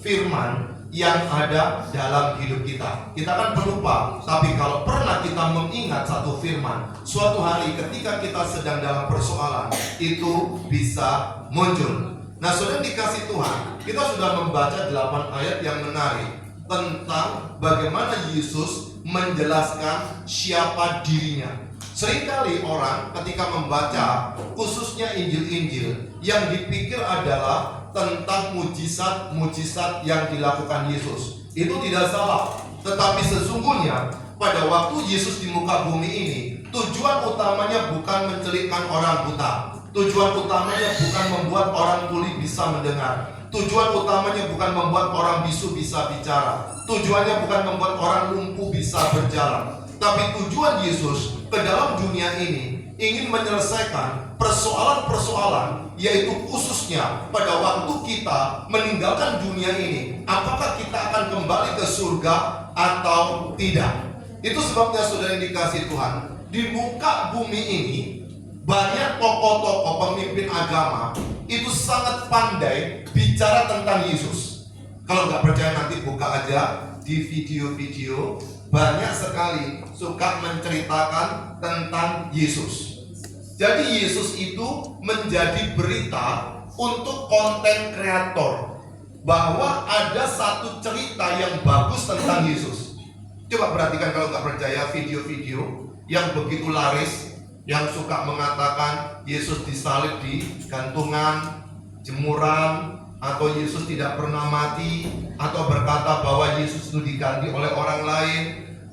firman yang ada dalam hidup kita. Kita kan pelupa, tapi kalau pernah kita mengingat satu firman, suatu hari ketika kita sedang dalam persoalan, itu bisa muncul. Nah, saudara dikasih Tuhan, kita sudah membaca 8 ayat yang menarik tentang bagaimana Yesus menjelaskan siapa dirinya. Seringkali orang ketika membaca, khususnya Injil-Injil, yang dipikir adalah tentang mujizat-mujizat yang dilakukan Yesus. Itu tidak salah, tetapi sesungguhnya pada waktu Yesus di muka bumi ini, tujuan utamanya bukan mencelitkan orang buta. Tujuan utamanya bukan membuat orang tuli bisa mendengar. Tujuan utamanya bukan membuat orang bisu bisa bicara. Tujuannya bukan membuat orang lumpuh bisa berjalan. Tapi tujuan Yesus ke dalam dunia ini ingin menyelesaikan persoalan-persoalan, yaitu khususnya pada waktu kita meninggalkan dunia ini, apakah kita akan kembali ke surga atau tidak. Itu sebabnya saudara yang dikasih Tuhan, di muka bumi ini banyak tokoh-tokoh pemimpin agama itu sangat pandai bicara tentang Yesus. Kalau nggak percaya nanti buka aja di video-video, banyak sekali suka menceritakan tentang Yesus. Jadi Yesus itu menjadi berita untuk konten kreator, bahwa ada satu cerita yang bagus tentang Yesus. Coba perhatikan kalau nggak percaya video-video yang begitu laris, yang suka mengatakan Yesus disalib di gantungan, jemuran, atau Yesus tidak pernah mati, atau berkata bahwa Yesus itu diganti oleh orang lain,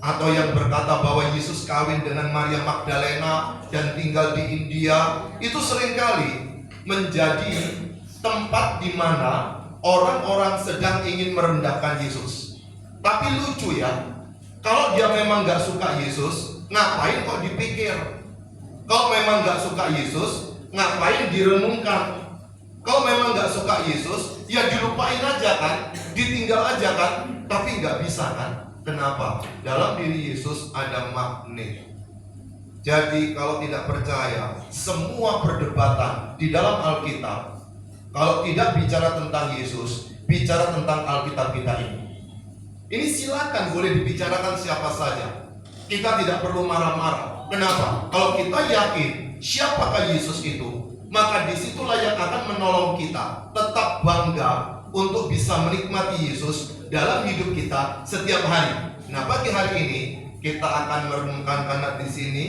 atau yang berkata bahwa Yesus kawin dengan Maria Magdalena dan tinggal di India. Itu seringkali menjadi tempat di mana orang-orang sedang ingin merendahkan Yesus. Tapi lucu ya, kalau dia memang gak suka Yesus, ngapain kok dipikir? Kalau memang gak suka Yesus, ngapain direnungkan? Kalau memang gak suka Yesus, ya dilupain aja kan, ditinggal aja kan. Tapi gak bisa kan? Kenapa? Dalam diri Yesus ada magnet. Jadi kalau tidak percaya, semua perdebatan di dalam Alkitab, kalau tidak bicara tentang Yesus, bicara tentang Alkitab kita ini. Ini silakan boleh dibicarakan siapa saja. Kita tidak perlu marah-marah. Kenapa? Kalau kita yakin siapakah Yesus itu, maka disitulah yang akan menolong kita tetap bangga untuk bisa menikmati Yesus dalam hidup kita setiap hari. Nah, pagi hari ini kita akan merenungkan anak di sini.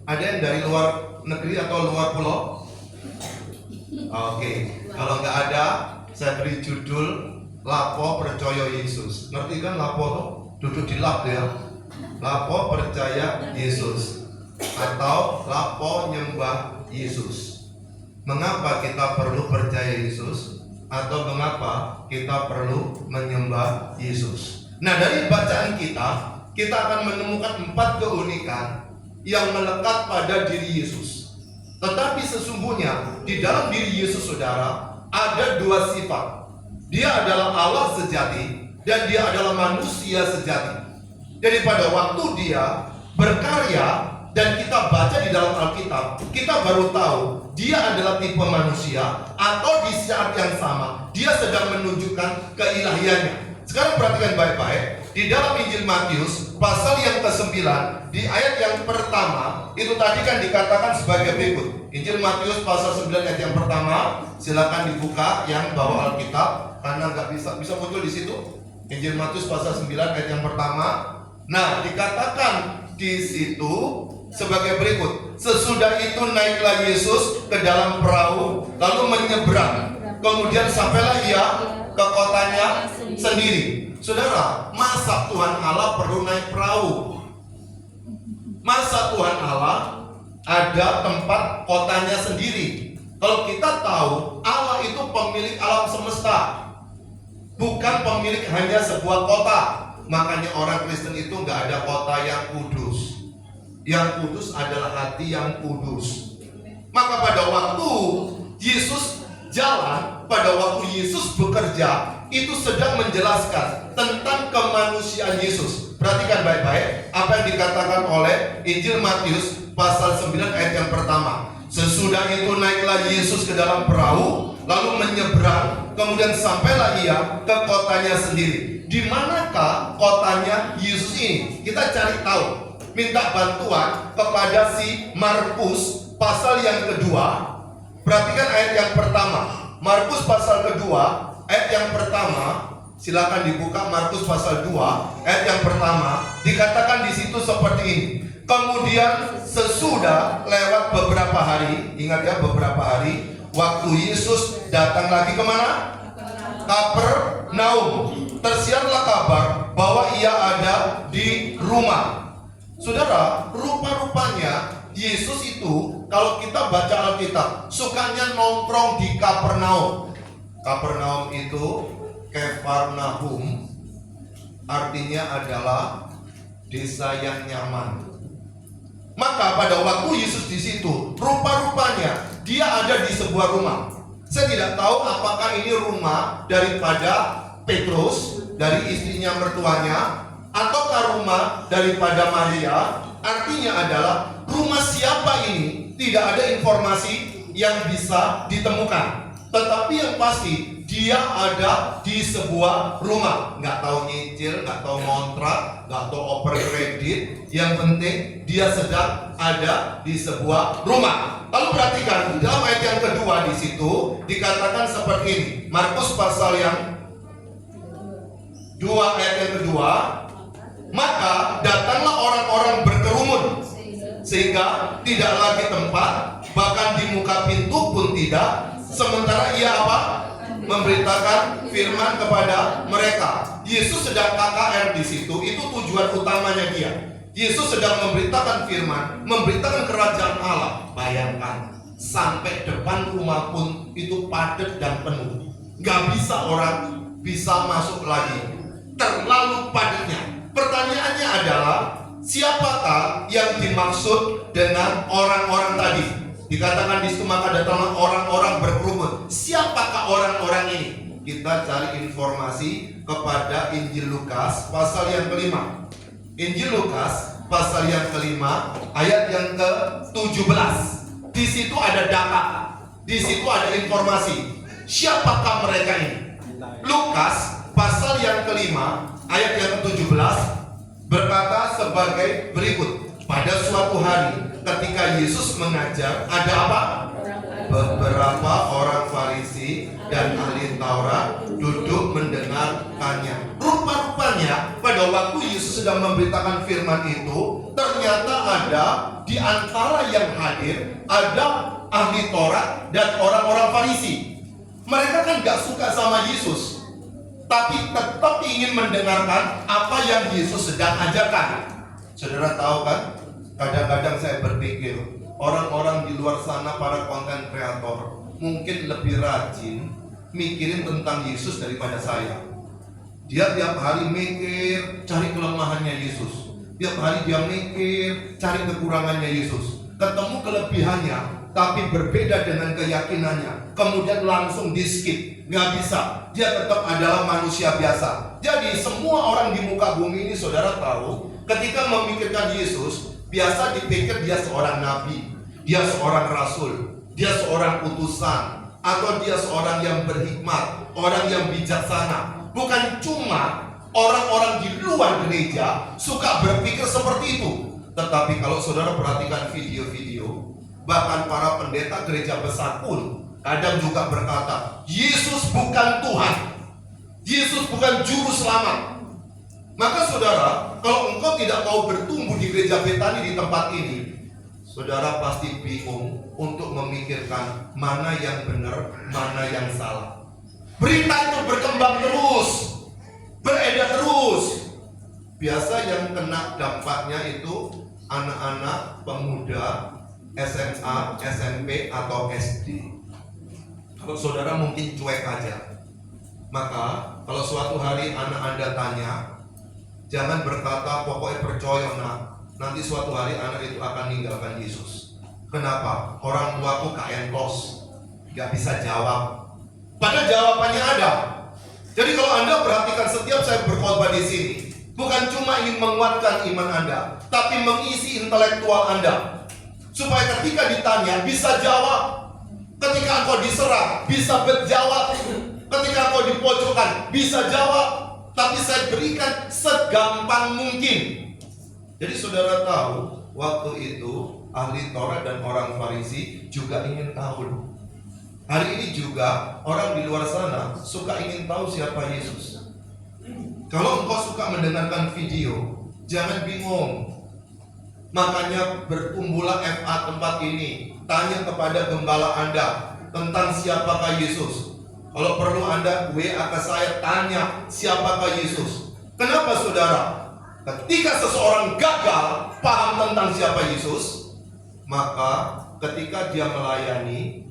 Ada yang dari luar negeri atau luar pulau? Oke, kalau nggak ada, saya beri judul Lapo Percaya Yesus. Ngerti kan lapo tuh? Duduk di lap ya. Lapo percaya Yesus atau lapo nyembah Yesus. Mengapa kita perlu percaya Yesus? Atau mengapa kita perlu menyembah Yesus? Nah, dari bacaan kita akan menemukan 4 keunikan yang melekat pada diri Yesus. Tetapi sesungguhnya di dalam diri Yesus, saudara, ada 2 sifat. Dia adalah Allah sejati dan dia adalah manusia sejati. Jadi pada waktu dia berkarya dan kita baca di dalam Alkitab, kita baru tahu dia adalah tipe manusia, atau di saat yang sama dia sedang menunjukkan keilahiannya. Sekarang perhatikan baik-baik. Di dalam Injil Matius pasal yang ke-9 di ayat yang pertama itu tadi kan dikatakan sebagai berikut. Injil Matius pasal 9 ayat yang pertama, silakan dibuka yang bawa Alkitab karena nggak bisa muncul di situ. Injil Matius pasal 9 ayat yang pertama. Nah, dikatakan di situ sebagai berikut. Sesudah itu naiklah Yesus ke dalam perahu lalu menyeberang. Kemudian sampailah ia ke kotanya sendiri. Saudara, masa Tuhan Allah perlu naik perahu? Masa Tuhan Allah ada tempat kotanya sendiri? Kalau kita tahu Allah itu pemilik alam semesta, bukan pemilik hanya sebuah kota. Makanya orang Kristen itu nggak ada kota yang kudus. Yang kudus adalah hati yang kudus. Maka pada waktu Yesus jalan, pada waktu Yesus bekerja, itu sedang menjelaskan tentang kemanusiaan Yesus. Perhatikan baik-baik apa yang dikatakan oleh Injil Matius pasal 9 ayat yang pertama. Sesudah itu naiklah Yesus ke dalam perahu lalu menyeberang, kemudian sampailah ia ke kotanya sendiri. Di manakah kotanya Yesus ini? Kita cari tahu. Minta bantuan kepada si Markus pasal yang kedua. Perhatikan ayat yang pertama. Markus pasal kedua ayat yang pertama, silakan dibuka Markus pasal 2 ayat yang pertama. Dikatakan di situ seperti ini. Kemudian sesudah lewat beberapa hari, ingat ya, beberapa hari, waktu Yesus datang lagi kemana? Kapernaum. Tersiarlah kabar bahwa ia ada di rumah. Saudara, rupa-rupanya Yesus itu, kalau kita baca Alkitab, sukanya nongkrong di Kapernaum. Kapernaum itu Kefarnahum, artinya adalah desa yang nyaman. Maka pada waktu Yesus di situ, rupa-rupanya dia ada di sebuah rumah. Saya tidak tahu apakah ini rumah daripada Petrus, dari istrinya mertuanya, ataukah rumah daripada Maria. Artinya adalah rumah siapa ini, tidak ada informasi yang bisa ditemukan. Tetapi yang pasti dia ada di sebuah rumah. Nggak tahu nyicil, nggak tahu kontrak, nggak tahu oper kredit. Yang penting dia sedang ada di sebuah rumah. Lalu perhatikan di dalam ayat yang kedua di situ dikatakan seperti ini. Markus pasal yang 2 ayat yang kedua. Maka datanglah orang-orang berkerumun sehingga tidak lagi tempat, bahkan di muka pintu pun tidak. Sementara ia apa? Memberitakan firman kepada mereka. Yesus sedang KKR di situ, itu tujuan utamanya dia. Yesus sedang memberitakan firman, memberitakan kerajaan Allah. Bayangkan, sampai depan rumah pun itu padat dan penuh. Gak bisa orang bisa masuk lagi, terlalu padatnya. Pertanyaannya adalah, siapakah yang dimaksud dengan orang-orang tadi? Dikatakan di situ maka datanglah orang-orang berkerumun. Siapakah orang-orang ini? Kita cari informasi kepada Injil Lukas pasal yang kelima. Injil Lukas pasal yang kelima, ayat yang ke-17. Di situ ada data, di situ ada informasi. Siapakah mereka ini? Lukas pasal yang kelima, ayat yang ke-17 berkata sebagai berikut. Pada suatu hari ketika Yesus mengajar, ada apa? Beberapa orang Farisi dan ahli Taurat duduk mendengarkannya. Rupa-rupanya pada waktu Yesus sedang memberitakan firman itu, ternyata ada di antara yang hadir ada ahli Taurat dan orang-orang Farisi. Mereka kan gak suka sama Yesus, tapi tetap ingin mendengarkan apa yang Yesus sedang ajarkan. Saudara tahu kan, kadang-kadang saya berpikir orang-orang di luar sana, para konten kreator mungkin lebih rajin mikirin tentang Yesus daripada saya. Dia tiap hari mikir cari kelemahannya Yesus, tiap hari dia mikir cari kekurangannya Yesus, ketemu kelebihannya tapi berbeda dengan keyakinannya, kemudian langsung di skip. Nggak bisa, dia tetap adalah manusia biasa. Jadi semua orang di muka bumi ini, saudara tahu, ketika memikirkan Yesus, biasa dipikir dia seorang nabi, dia seorang rasul, dia seorang utusan, atau dia seorang yang berhikmat, orang yang bijaksana. Bukan cuma orang-orang di luar gereja suka berpikir seperti itu. Tetapi kalau saudara perhatikan video-video, bahkan para pendeta gereja besar pun kadang juga berkata, Yesus bukan Tuhan, Yesus bukan juru selamat. Maka saudara, kalau engkau tidak mau bertumbuh di gereja Betani di tempat ini, saudara pasti bingung untuk memikirkan mana yang benar, mana yang salah. Berita itu berkembang terus, beredar terus. Biasa yang kena dampaknya itu anak-anak, pemuda, SMA, SMP, atau SD. Kalau saudara mungkin cuek aja. Maka kalau suatu hari anak Anda tanya, jangan berkata pokoknya percaya nak, nanti suatu hari anak itu akan meninggalkan Yesus. Kenapa? Orang tuaku kaentos, gak bisa jawab. Padahal jawabannya ada. Jadi kalau Anda perhatikan setiap saya berkhotbah di sini, bukan cuma ingin menguatkan iman Anda, tapi mengisi intelektual Anda, supaya ketika ditanya bisa jawab. Ketika engkau diserang bisa berjawab. Ketika engkau dipojokkan bisa jawab. Tapi saya berikan segampang mungkin. Jadi saudara tahu, waktu itu ahli Taurat dan orang Farisi juga ingin tahu. Hari ini juga orang di luar sana suka ingin tahu siapa Yesus. Kalau engkau suka mendengarkan video, jangan bingung. Makanya bertumbuhlah FA tempat ini. Tanya kepada gembala Anda tentang siapakah Yesus. Kalau perlu Anda WA ke saya, tanya siapakah Yesus. Kenapa saudara? Ketika seseorang gagal paham tentang siapa Yesus, maka ketika dia melayani,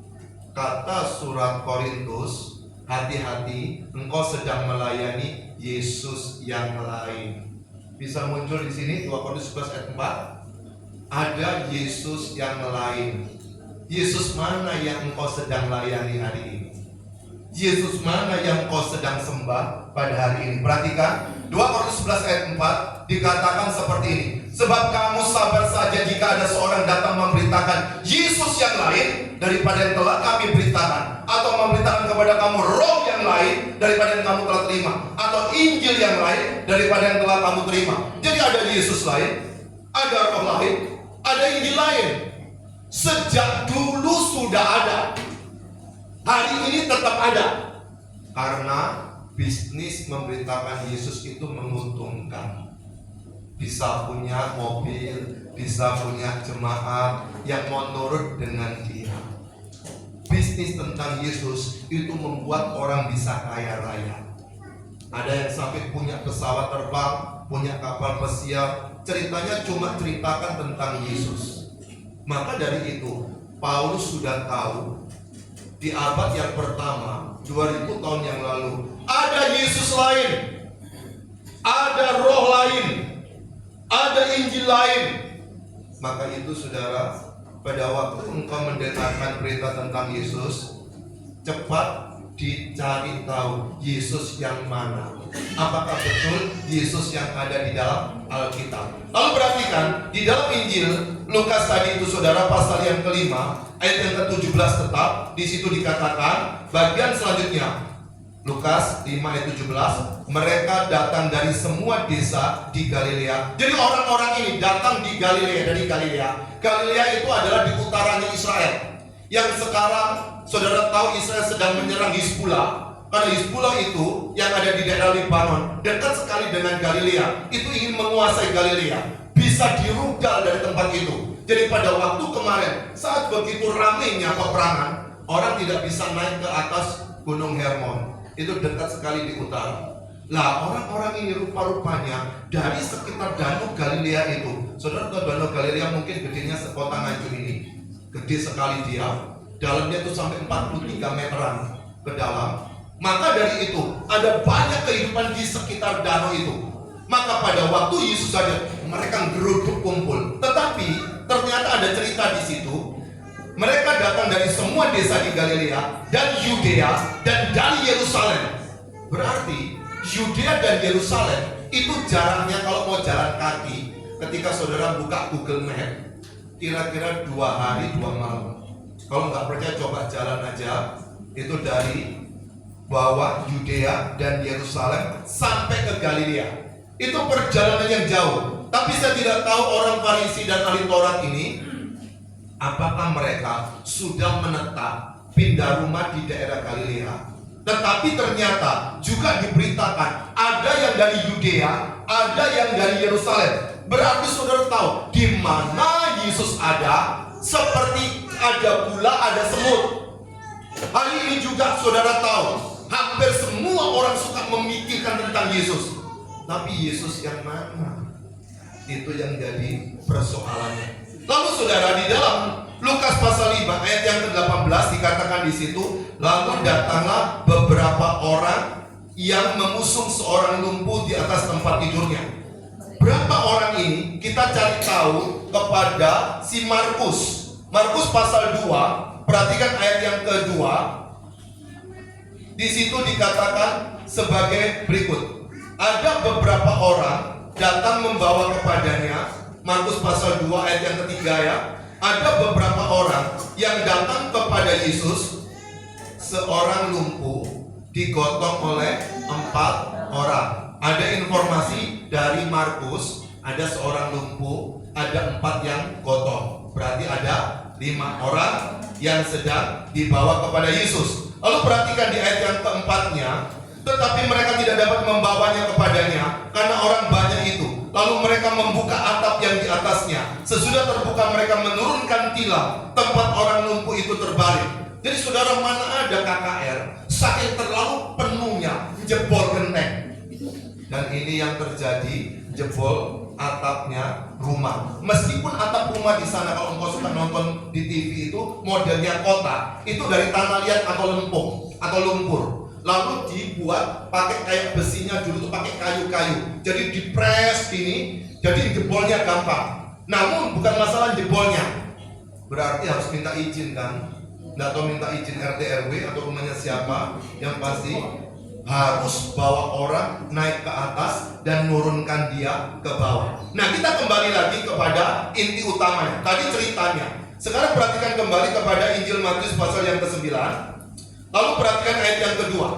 kata surat Korintus, hati-hati, engkau sedang melayani Yesus yang lain. Bisa muncul di sini 2 Korintus 11 ayat 4. Ada Yesus yang lain. Yesus mana yang engkau sedang layani hari ini? Yesus mana yang engkau sedang sembah pada hari ini? Perhatikan 2 Korintus 11 ayat 4 dikatakan seperti ini. Sebab kamu sabar saja jika ada seorang datang memberitakan Yesus yang lain daripada yang telah kami beritakan, atau memberitakan kepada kamu roh yang lain daripada yang kamu telah terima, atau Injil yang lain daripada yang telah kamu terima. Jadi ada Yesus lain, ada roh lain, ada Injil lain. Sejak dulu sudah ada, hari ini tetap ada. Karena bisnis memberitakan Yesus itu menguntungkan. Bisa punya mobil, bisa punya jemaat yang mau nurut dengan dia. Bisnis tentang Yesus itu membuat orang bisa kaya raya. Ada yang sampai punya pesawat terbang, punya kapal pesiar, ceritanya cuma ceritakan tentang Yesus. Maka dari itu Paulus sudah tahu di abad yang pertama 2000 tahun yang lalu ada Yesus lain, ada roh lain, ada Injil lain. Maka itu saudara, pada waktu engkau mendengarkan berita tentang Yesus, cepat dicari tahu Yesus yang mana. Apakah betul Yesus yang ada di dalam Alkitab? Lalu perhatikan di dalam Injil Lukas tadi itu saudara, pasal yang kelima ayat yang ke-17 tetap di situ dikatakan bagian selanjutnya. Lukas 5 ayat 17, mereka datang dari semua desa di Galilea. Jadi orang-orang ini datang di Galilea, dari Galilea. Galilea itu adalah di utaranya Israel. Yang sekarang saudara tahu Israel sedang menyerang Hizbullah. Karena Hizbullah itu yang ada di daerah Lebanon, dekat sekali dengan Galilea. Itu ingin menguasai Galilea, bisa dirudal dari tempat itu. Jadi pada waktu kemarin saat begitu ramainya peperangan, orang tidak bisa naik ke atas Gunung Hermon. Itu dekat sekali di utara. Lah orang-orang ini rupa-rupanya dari sekitar Danau Galilea itu. Saudara tahu Danau Galilea mungkin gedenya sekota Nganjuk ini. Gede sekali dia. Dalamnya itu sampai 43 meteran ke dalam. Maka dari itu ada banyak kehidupan di sekitar danau itu. Maka pada waktu Yesus saja mereka geruduk kumpul. Tetapi ternyata ada cerita di situ. Mereka datang dari semua desa di Galilea dan Yudea dan dari Yerusalem. Berarti Yudea dan Yerusalem itu jaraknya kalau mau jalan kaki, ketika saudara buka Google Map, kira-kira 2 hari 2 malam. Kalau nggak percaya coba jalan aja. Itu dari bawah Yudea dan Yerusalem sampai ke Galilea. Itu perjalanan yang jauh. Tapi saya tidak tahu orang Farisi dan ahli Taurat ini apakah mereka sudah menetap pindah rumah di daerah Galilea. Tetapi ternyata juga diberitakan ada yang dari Yudea, ada yang dari Yerusalem. Berarti saudara tahu di mana Yesus ada, seperti ada gula, ada semut. Hari ini juga saudara tahu, hampir semua orang suka memikirkan tentang Yesus. Tapi Yesus yang mana? Itu yang jadi persoalannya. Lalu saudara, di dalam Lukas pasal 5 ayat yang ke-18 dikatakan di situ, lalu datanglah beberapa orang yang mengusung seorang lumpuh di atas tempat tidurnya. Berapa orang ini kita cari tahu kepada si Markus. Markus pasal 2, perhatikan ayat yang kedua. Di situ dikatakan sebagai berikut. Ada beberapa orang datang membawa kepadanya. Markus pasal 2 ayat yang ketiga ya. Ada beberapa orang yang datang kepada Yesus. Seorang lumpuh digotong oleh 4 orang. Ada informasi dari Markus, ada seorang lumpuh, ada 4 yang gotong. Berarti ada 5 orang yang sedang dibawa kepada Yesus. Lalu perhatikan di ayat yang keempatnya, tetapi mereka tidak dapat membawanya kepadanya karena orang banyak itu. Lalu mereka membuka atap yang di atasnya. Sesudah terbuka mereka menurunkan tilam, tempat orang lumpuh itu terbalik. Jadi saudara, mana ada KKR saking terlalu penuhnya jebol genteng. Dan ini yang terjadi, jebol atapnya rumah. Meskipun atap rumah di sana kalau engkau suka nonton di TV itu modelnya kotak, itu dari tanah liat atau lempung atau lumpur. Lalu dibuat pakai kayak besinya dulu tuh pakai kayu-kayu. Jadi dipres ini, jadi jebolnya gampang. Namun bukan masalah jebolnya. Berarti harus minta izin kan? Nggak tahu minta izin RT RW atau rumahnya siapa. Yang pasti harus bawa orang naik ke atas dan nurunkan dia ke bawah. Nah, kita kembali lagi kepada inti utamanya. Tadi ceritanya. Sekarang perhatikan kembali kepada Injil Matius pasal yang ke-9. Lalu perhatikan ayat yang kedua.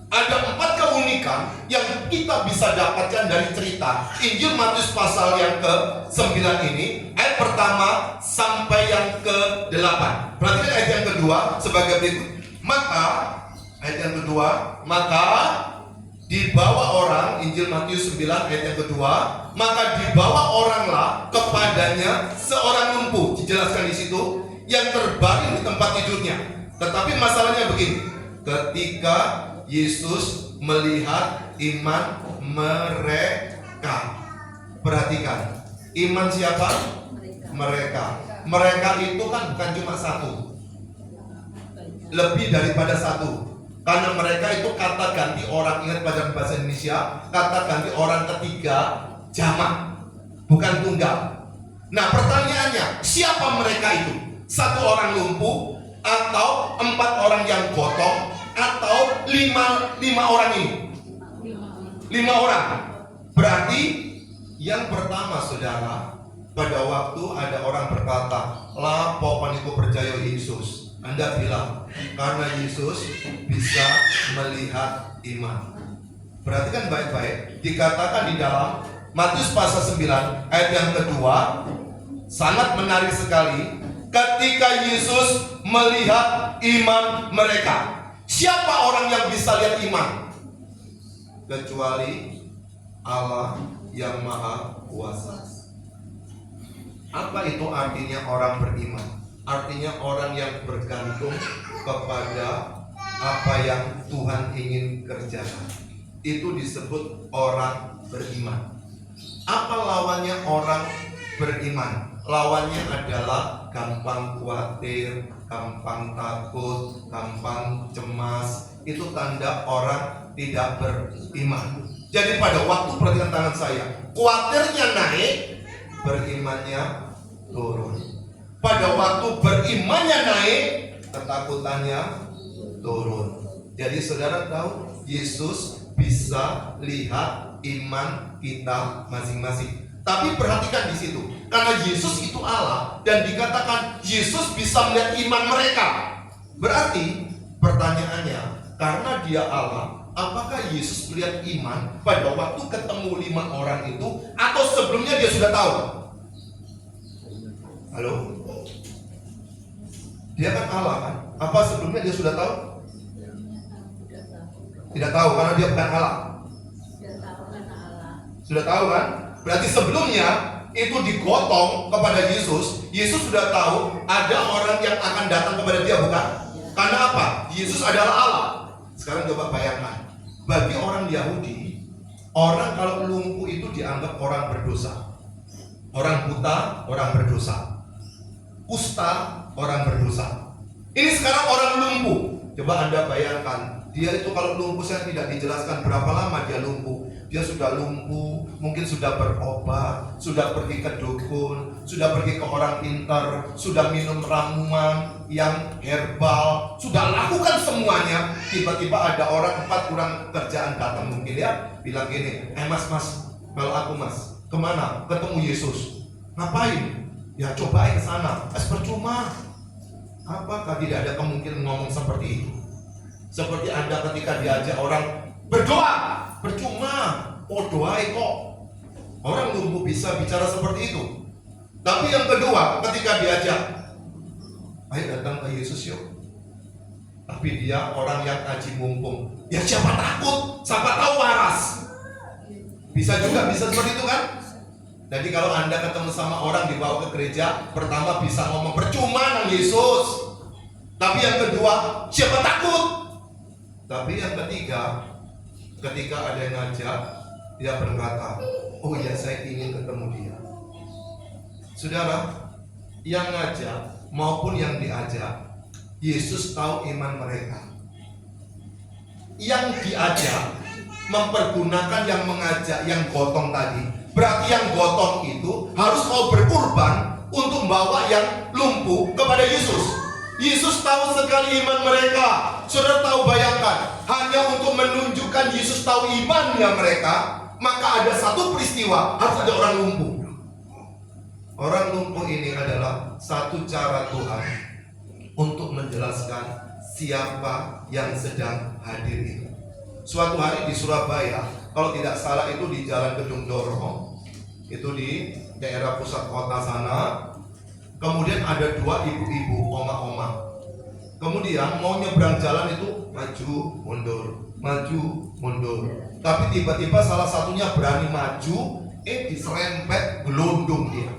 Ada 4 keunikan yang kita bisa dapatkan dari cerita Injil Matius pasal yang ke-9 ini. Ayat pertama sampai yang ke-8. Perhatikan ayat yang kedua sebagai berikut. Ayat yang kedua, maka dibawa orang, Injil Matius 9 ayat yang kedua, maka dibawa oranglah kepadanya seorang lumpuh, dijelaskan di situ, yang terbaring di tempat tidurnya. Tetapi masalahnya begini, ketika Yesus melihat iman mereka. Perhatikan, iman siapa? Mereka. Mereka itu kan bukan cuma satu, lebih daripada satu. Karena mereka itu kata ganti orang, ingat pada bahasa Indonesia, kata ganti orang ketiga jamak, bukan tunggal. Nah pertanyaannya, siapa mereka itu? 1 orang lumpuh, atau 4 orang yang gotong, atau lima orang ini? 5 orang. Berarti yang pertama, saudara, pada waktu ada orang berkata, "Lapo paniku percaya Yesus." Anda bilang, karena Yesus bisa melihat iman. Perhatikan baik-baik, dikatakan di dalam Matius pasal 9 ayat yang kedua, sangat menarik sekali. Ketika Yesus melihat iman mereka. Siapa orang yang bisa lihat iman? Kecuali Allah yang Maha Kuasa. Apa itu artinya orang beriman? Artinya orang yang bergantung kepada apa yang Tuhan ingin kerjakan. Itu disebut orang beriman. Apa lawannya orang beriman? Lawannya adalah gampang khawatir, gampang takut, gampang cemas. Itu tanda orang tidak beriman. Jadi pada waktu, perhatikan tangan saya, khawatirnya naik, berimannya turun. Pada waktu berimannya naik, ketakutannya turun. Jadi saudara tahu, Yesus bisa lihat iman kita masing-masing. Tapi perhatikan di situ, karena Yesus itu Allah dan dikatakan Yesus bisa melihat iman mereka. Berarti pertanyaannya, karena dia Allah, apakah Yesus melihat iman pada waktu ketemu 5 orang itu, atau sebelumnya dia sudah tahu? Halo? Dia kan Allah kan? Apa sebelumnya dia sudah tahu? Tidak tahu, karena dia bukan Allah. Sudah tahu kan? Berarti sebelumnya itu digotong kepada Yesus. Yesus sudah tahu ada orang yang akan datang kepada dia, bukan? Karena apa? Yesus adalah Allah. Sekarang coba bayangkan, bagi orang Yahudi, orang kalau lumpuh itu dianggap orang berdosa. Orang buta, orang berdosa. Kusta, orang berdosa. Ini sekarang orang lumpuh. Coba Anda bayangkan, dia itu kalau lumpuh, saya tidak dijelaskan berapa lama dia lumpuh. Dia sudah lumpuh, mungkin sudah berobat, sudah pergi ke dukun, sudah pergi ke orang pintar, sudah minum ramuan yang herbal, sudah lakukan semuanya. Tiba-tiba ada orang 4 kurang kerjaan datang mungkin ya, bilang gini, mas, kalau aku mas, kemana? Ketemu Yesus. Ngapain? Ya cobain ke sana. Percuma. Apakah tidak ada kemungkinan ngomong seperti itu? Seperti Anda ketika diajak orang berdoa, percuma. Oh doain kok. Orang lumpuh bisa bicara seperti itu. Tapi yang kedua, ketika diajak, ayo datang ke Yesus yuk. Tapi dia orang yang ngaji mumpung. Ya siapa takut, siapa tahu waras. Bisa juga, bisa seperti itu kan? Jadi kalau Anda ketemu sama orang dibawa ke gereja, pertama bisa ngomong percuma nang Yesus. Tapi yang kedua, siapa takut? Tapi yang ketiga, ketika ada yang ngajak, dia berkata, oh ya saya ingin ketemu dia. Saudara, yang ngajak maupun yang diajak, Yesus tahu iman mereka. Yang diajak mempergunakan yang mengajak, yang gotong tadi. Berarti yang gotong itu harus mau berkorban untuk membawa yang lumpuh kepada Yesus. Yesus tahu sekali iman mereka. Saudara tahu, bayangkan, hanya untuk menunjukkan Yesus tahu imannya mereka, maka ada satu peristiwa, harus ada orang lumpuh. Orang lumpuh ini adalah satu cara Tuhan untuk menjelaskan siapa yang sedang hadir itu. Suatu hari di Surabaya, kalau tidak salah itu di Jalan Gedung Doro, itu di daerah pusat kota sana. Kemudian ada 2 ibu-ibu, oma-oma. Kemudian mau nyebrang jalan itu maju mundur. Tapi tiba-tiba salah satunya berani maju, diserempet gelondong dia.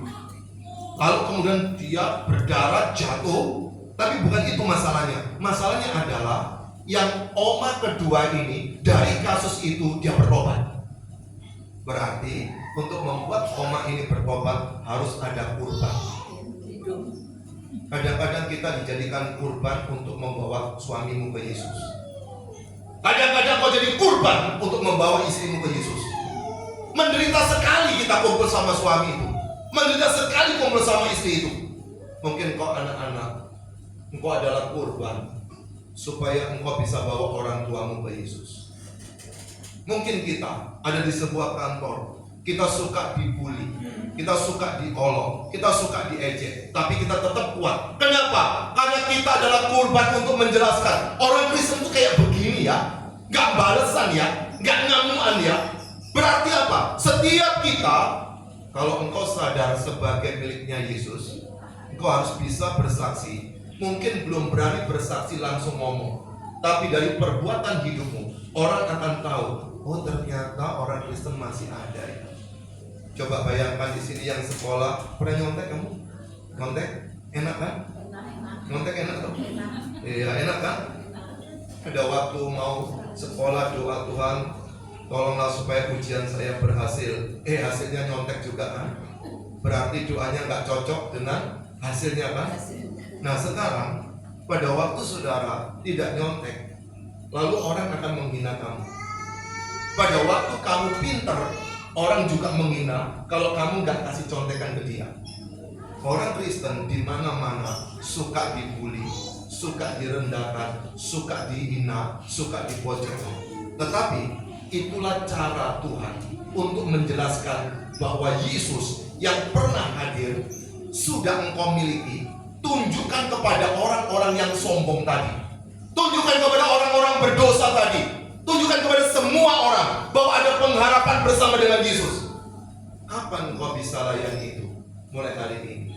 Lalu kemudian dia berdarah jatuh. Tapi bukan itu masalahnya. Masalahnya adalah yang oma kedua ini dari kasus itu dia bertobat. Berarti untuk membuat oma ini bertobat harus ada kurban. Kadang-kadang kita dijadikan kurban untuk membawa suamimu ke Yesus. Kadang-kadang kau jadi kurban untuk membawa istrimu ke Yesus. Menderita sekali kita kumpul sama suami itu. Menderita sekali kumpul sama istri itu. Mungkin kau anak-anak, engkau adalah kurban. supaya engkau bisa bawa orang tuamu ke Yesus. Mungkin kita ada di sebuah kantor, kita suka dibully, kita suka diolok, kita suka diejek, tapi kita tetap kuat. Kenapa? Karena kita adalah korban untuk menjelaskan orang Kristen itu kayak begini ya, gak balesan ya, gak ngamuan ya. Berarti apa? Setiap kita, kalau engkau sadar sebagai miliknya Yesus, engkau harus bisa bersaksi. Mungkin belum berani bersaksi langsung ngomong, tapi dari perbuatan hidupmu orang akan tahu, oh ternyata orang Kristen masih ada ya. Coba bayangkan di sini yang sekolah, pernah nyontek kamu? Nyontek? Enak kan? Nyontek enak tuh? Iya enak kan? Ada waktu mau sekolah doa, Tuhan tolonglah supaya ujian saya berhasil. Hasilnya nyontek juga kan? Berarti doanya nggak cocok dengan hasilnya kan? Nah sekarang pada waktu saudara tidak nyontek, lalu orang akan menghina kamu. Pada waktu kamu pinter, orang juga menghina kalau kamu nggak kasih contekan ke dia. Orang Kristen di mana-mana suka dibully, suka direndahkan, suka dihina, suka dipojokkan. Tetapi itulah cara Tuhan untuk menjelaskan bahwa Yesus yang pernah hadir sudah engkau miliki. Tunjukkan kepada orang-orang yang sombong tadi, tunjukkan kepada orang-orang berdosa tadi, tunjukkan kepada semua orang bahwa ada pengharapan bersama dengan Yesus. Kapan engkau bisa layani itu? Mulai hari ini.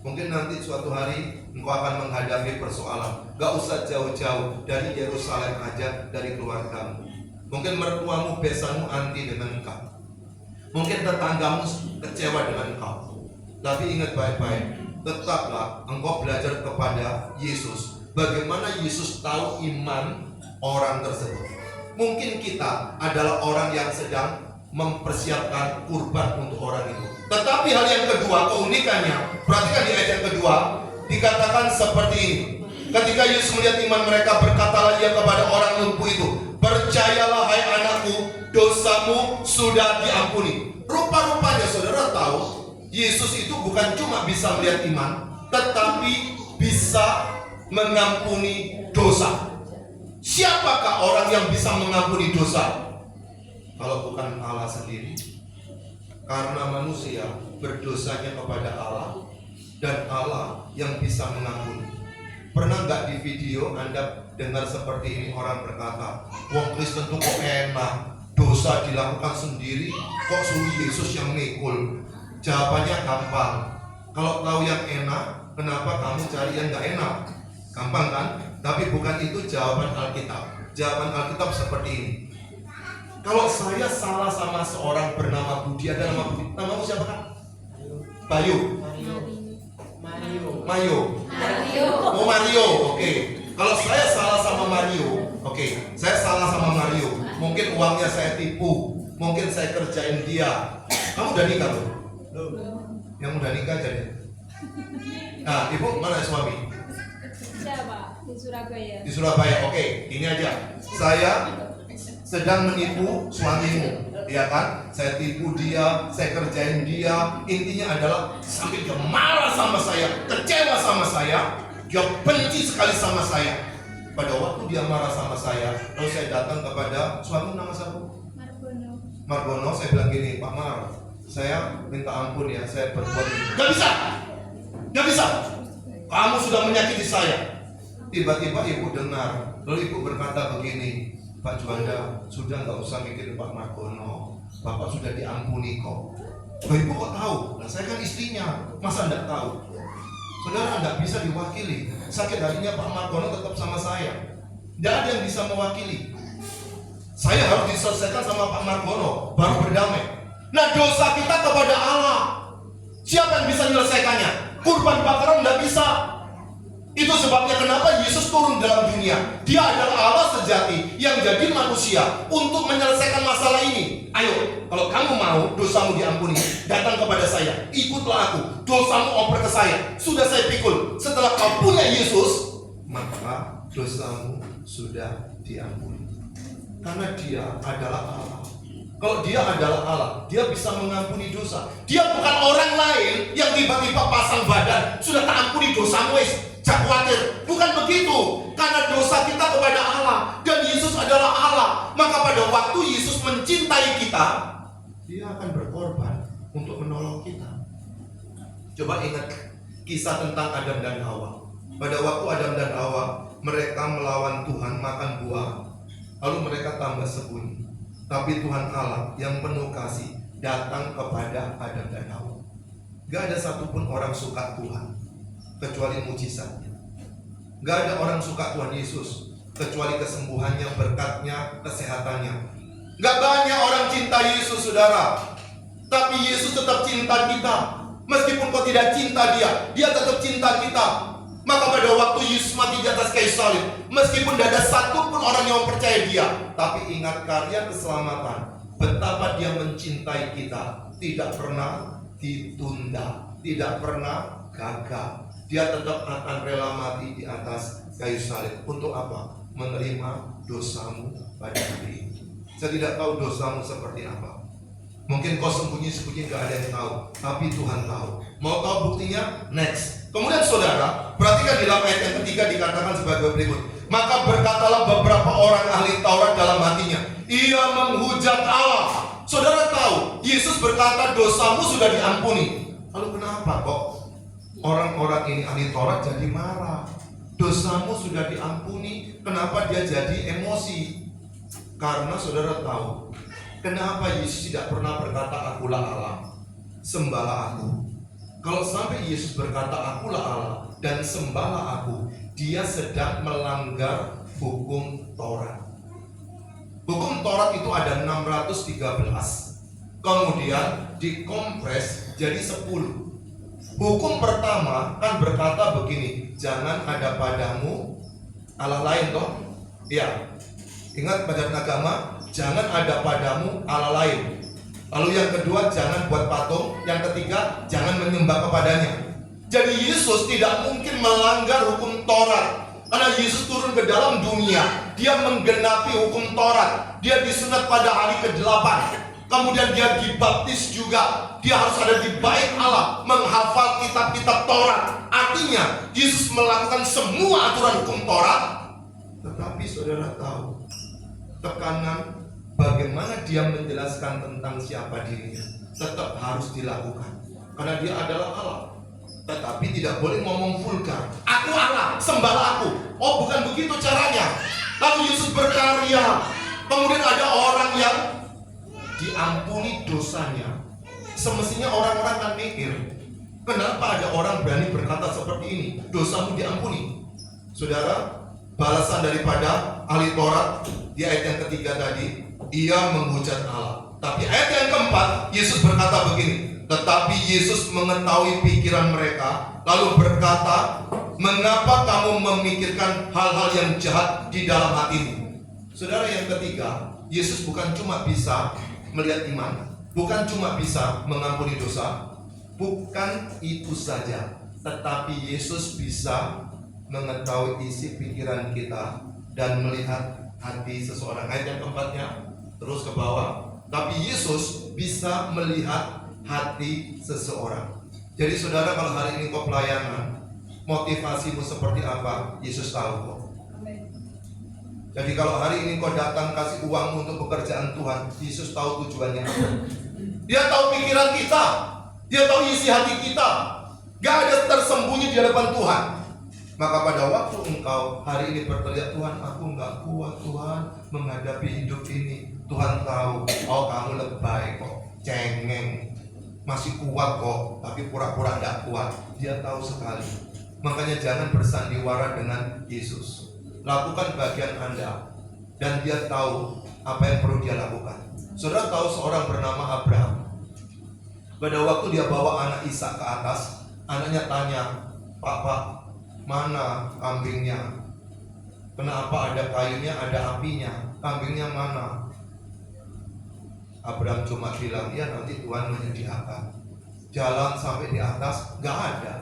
Mungkin nanti suatu hari engkau akan menghadapi persoalan. Gak usah jauh-jauh, dari Yerusalem aja, dari keluargamu. Mungkin mertuamu, besanmu anti dengan engkau. Mungkin tetanggamu kecewa dengan engkau. Tapi ingat baik-baik, tetaplah engkau belajar kepada Yesus. Bagaimana Yesus tahu iman orang tersebut. Mungkin kita adalah orang yang sedang mempersiapkan kurban untuk orang itu. Tetapi hal yang kedua, keunikannya, perhatikan di ayat yang kedua, dikatakan seperti ini. Ketika Yesus melihat iman mereka, berkatalah ia kepada orang lumpuh itu, percayalah hai anakku, dosamu sudah diampuni. Rupa-rupanya saudara tahu, Yesus itu bukan cuma bisa melihat iman, tetapi bisa mengampuni dosa. Siapakah orang yang bisa mengampuni dosa? Kalau bukan Allah sendiri. Karena manusia berdosanya kepada Allah, dan Allah yang bisa mengampuni. Pernah nggak di video Anda dengar seperti ini, orang berkata, wong Kristen itu kok enak, dosa dilakukan sendiri, kok suruh Yesus yang mikul? Jawabannya gampang. Kalau tahu yang enak, kenapa kamu cari yang nggak enak? Gampang kan? Tapi bukan itu jawaban Alkitab. Jawaban Alkitab seperti ini. Kalau saya salah sama seorang bernama Budi, ada nama Budi. Namamu siapa kan? Bayu. Mario. Oh Mario, oke. Kalau saya salah sama Mario, oke. Saya salah sama Mario. Mungkin uangnya saya tipu, mungkin saya kerjain dia. Kamu udah nikah tuh? Yang udah nikah jadi. Nah, ibu mana suami? Siapa? Di Surabaya. Di Surabaya. Oke, ini aja. Saya sedang menipu suamimu, ya kan? Saya tipu dia, saya kerjain dia. Intinya adalah sampai dia marah sama saya, kecewa sama saya, dia benci sekali sama saya. Pada waktu dia marah sama saya, lalu saya datang kepada suami, nama siapa? Margono. Saya bilang gini, Pak Mar, saya minta ampun ya, saya berbuat ini. Gak bisa. Kamu sudah menyakiti saya. Tiba-tiba ibu dengar, lalu ibu berkata begini, Pak Juanda, sudah nggak usah mikirin Pak Margono, Bapak sudah diampuni kok. Loh, ibu kok tahu? Nah, saya kan istrinya, masa nggak tahu? Saudara nggak bisa diwakili. Sakit hatinya Pak Margono tetap sama saya. Nggak ada yang bisa mewakili. Saya harus diselesaikan sama Pak Margono, baru berdamai. Nah, dosa kita kepada Allah. Siapa yang bisa menyelesaikannya? Kurban bakaran nggak bisa. Itu sebabnya kenapa Yesus turun dalam dunia. Dia adalah Allah sejati yang jadi manusia untuk menyelesaikan masalah ini. Ayo, kalau kamu mau dosamu diampuni, datang kepada saya, ikutlah aku, dosamu oper ke saya, sudah saya pikul. Setelah kau punya Yesus, maka dosamu sudah diampuni. Karena dia adalah Allah. Kalau dia adalah Allah, dia bisa mengampuni dosa. Dia bukan orang lain yang tiba-tiba pasang badan, sudah tak ampuni dosamu, jangan khawatir. Bukan begitu. Karena dosa Maka pada waktu Yesus mencintai kita, dia akan berkorban untuk menolong kita. Coba ingat kisah tentang Adam dan Hawa. Pada waktu Adam dan Hawa mereka melawan Tuhan, makan buah, lalu mereka tambah sembunyi. Tapi Tuhan Allah yang penuh kasih datang kepada Adam dan Hawa. Gak ada satupun orang suka Tuhan kecuali mujizatnya. Gak ada orang suka Tuhan Yesus kecuali kesembuhannya, berkatnya, kesehatannya. Gak banyak orang cinta Yesus, saudara. Tapi Yesus tetap cinta kita. Meskipun kau tidak cinta dia, dia tetap cinta kita. Maka pada waktu Yesus mati di atas kayu salib, meskipun tidak ada satupun orang yang percaya dia, tapi ingat karya keselamatan, betapa dia mencintai kita, tidak pernah ditunda, tidak pernah gagal. Dia tetap akan rela mati di atas kayu salib. Untuk apa? Menerima dosamu pada hari ini. Saya tidak tahu dosamu seperti apa. Mungkin kau sembunyi-sembunyi gak ada yang tahu, tapi Tuhan tahu. Mau tahu buktinya? Next. Kemudian saudara, perhatikan di dalam ayat yang ketiga dikatakan sebagai berikut. Maka berkatalah beberapa orang ahli Taurat dalam hatinya, ia menghujat Allah. Saudara tahu, Yesus berkata dosamu sudah diampuni. Lalu kenapa kok orang-orang ini ahli Taurat jadi marah? Dosamu sudah diampuni, kenapa dia jadi emosi? Karena saudara tahu, kenapa Yesus tidak pernah berkata akulah Allah, sembahlah aku. Kalau sampai Yesus berkata akulah Allah dan sembahlah aku, dia sedang melanggar hukum Taurat. Hukum Taurat itu ada 613. Kemudian dikompres jadi 10. Hukum pertama kan berkata begini, jangan ada padamu Allah lain toh? Ya. Ingat pelajaran agama, jangan ada padamu Allah lain. Lalu yang kedua, jangan buat patung. Yang ketiga, jangan menyembah kepadanya. Jadi Yesus tidak mungkin melanggar hukum Taurat, karena Yesus turun ke dalam dunia, dia menggenapi hukum Taurat. Dia disunat pada hari ke-8. Kemudian dia dibaptis juga. Dia harus ada di bait Allah, menghafal kitab-kitab Taurat. Artinya Yesus melakukan semua aturan hukum Taurat. Tetapi saudara tahu, tekanan bagaimana dia menjelaskan tentang siapa dirinya tetap harus dilakukan, karena dia adalah Allah. Tetapi tidak boleh ngomong vulgar, aku Allah, sembahlah aku. Oh, bukan begitu caranya. Lalu Yesus berkarya. Kemudian ada orang yang diampuni dosanya. Semestinya orang-orang kan mikir, kenapa ada orang berani berkata seperti ini, dosamu diampuni. Saudara, balasan daripada ahli Taurat di ayat yang ketiga tadi, ia menghujat Allah. Tapi ayat yang keempat, Yesus berkata begini, tetapi Yesus mengetahui pikiran mereka, lalu berkata, mengapa kamu memikirkan hal-hal yang jahat di dalam hatimu? Saudara, yang ketiga, Yesus bukan cuma bisa melihat iman, bukan cuma bisa mengampuni dosa, bukan itu saja, tetapi Yesus bisa mengetahui isi pikiran kita dan melihat hati seseorang. Ayat yang keempatnya terus ke bawah. Tapi Yesus bisa melihat hati seseorang. Jadi saudara, kalau hari ini kau pelayanan, motivasimu seperti apa, Yesus tahu kok. Jadi kalau hari ini kau datang kasih uangmu untuk pekerjaan Tuhan, Yesus tahu tujuannya apa. Dia tahu pikiran kita, dia tahu isi hati kita. Gak ada tersembunyi di hadapan Tuhan. Maka pada waktu engkau hari ini berteriak, Tuhan, aku gak kuat Tuhan menghadapi hidup ini, Tuhan tahu, oh kamu lebay kok, cengeng, masih kuat kok, tapi pura-pura gak kuat. Dia tahu sekali. Makanya jangan bersandiwara dengan Yesus. Lakukan bagian Anda, dan dia tahu apa yang perlu dia lakukan. Saudara tahu seorang bernama Abraham. Pada waktu dia bawa anak Ishak ke atas, anaknya tanya, Pak, mana kambingnya? Kenapa ada kayunya, ada apinya? Kambingnya mana? Abraham cuma bilang, ya nanti Tuhan menyediakan. Jalan sampai di atas, gak ada.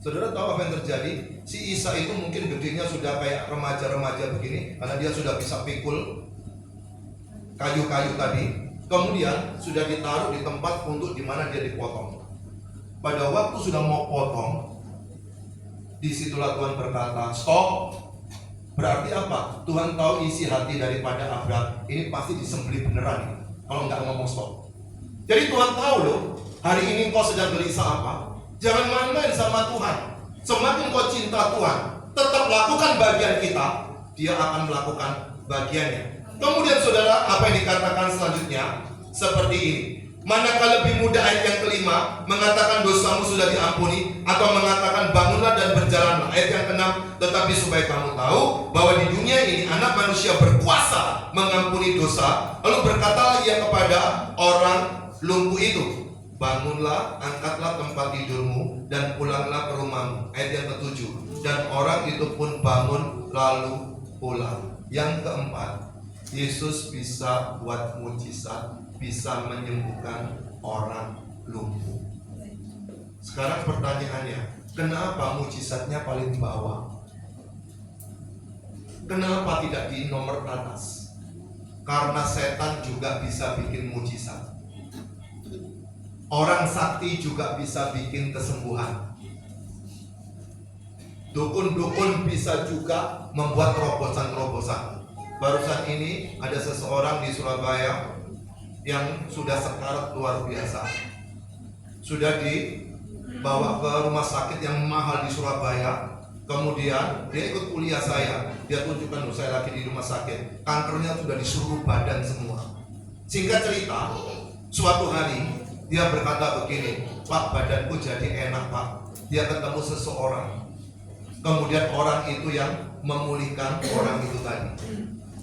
Saudara tahu apa yang terjadi? Si Isa itu mungkin gedenya sudah kayak remaja-remaja begini, karena dia sudah bisa pikul kayu-kayu tadi. Kemudian sudah ditaruh di tempat untuk dimana dia dipotong. Pada waktu sudah mau potong, disitulah Tuhan berkata, stop. Berarti apa? Tuhan tahu isi hati daripada Abraham. Ini pasti disembelih beneran nih, kalau nggak ngomong stop. Jadi Tuhan tahu loh, hari ini kau sedang gelisah apa? Jangan main-main sama Tuhan. Semakin kau cinta Tuhan, tetap lakukan bagian kita, Dia akan melakukan bagiannya. Kemudian saudara, apa yang dikatakan selanjutnya? Seperti ini. Manakah lebih mudah ayat yang kelima mengatakan dosamu sudah diampuni, atau mengatakan bangunlah dan berjalanlah? Ayat yang keenam, tetapi supaya kamu tahu bahwa di dunia ini anak manusia berkuasa mengampuni dosa. Lalu berkatalah ia kepada orang lumpuh itu, bangunlah, angkatlah tempat tidurmu dan pulanglah ke rumahmu. Ayat yang ketujuh, dan orang itu pun bangun lalu pulang. Yang keempat, Yesus bisa buat mujizat, bisa menyembuhkan orang lumpuh. Sekarang pertanyaannya, kenapa mujizatnya paling bawah? Kenapa tidak di nomor atas? Karena setan juga bisa bikin mujizat. Orang sakti juga bisa bikin kesembuhan. Dukun-dukun bisa juga membuat terobosan-terobosan. Barusan ini ada seseorang di Surabaya yang sudah sekarat luar biasa. Sudah dibawa ke rumah sakit yang mahal di Surabaya. Kemudian dia ikut kuliah saya. Dia tunjukkan, saya lagi di rumah sakit. Kankernya sudah di seluruh badan semua. Singkat cerita, suatu hari dia berkata begini, Pak, badanku jadi enak, Pak. Dia ketemu seseorang. Kemudian orang itu yang memulihkan orang itu tadi.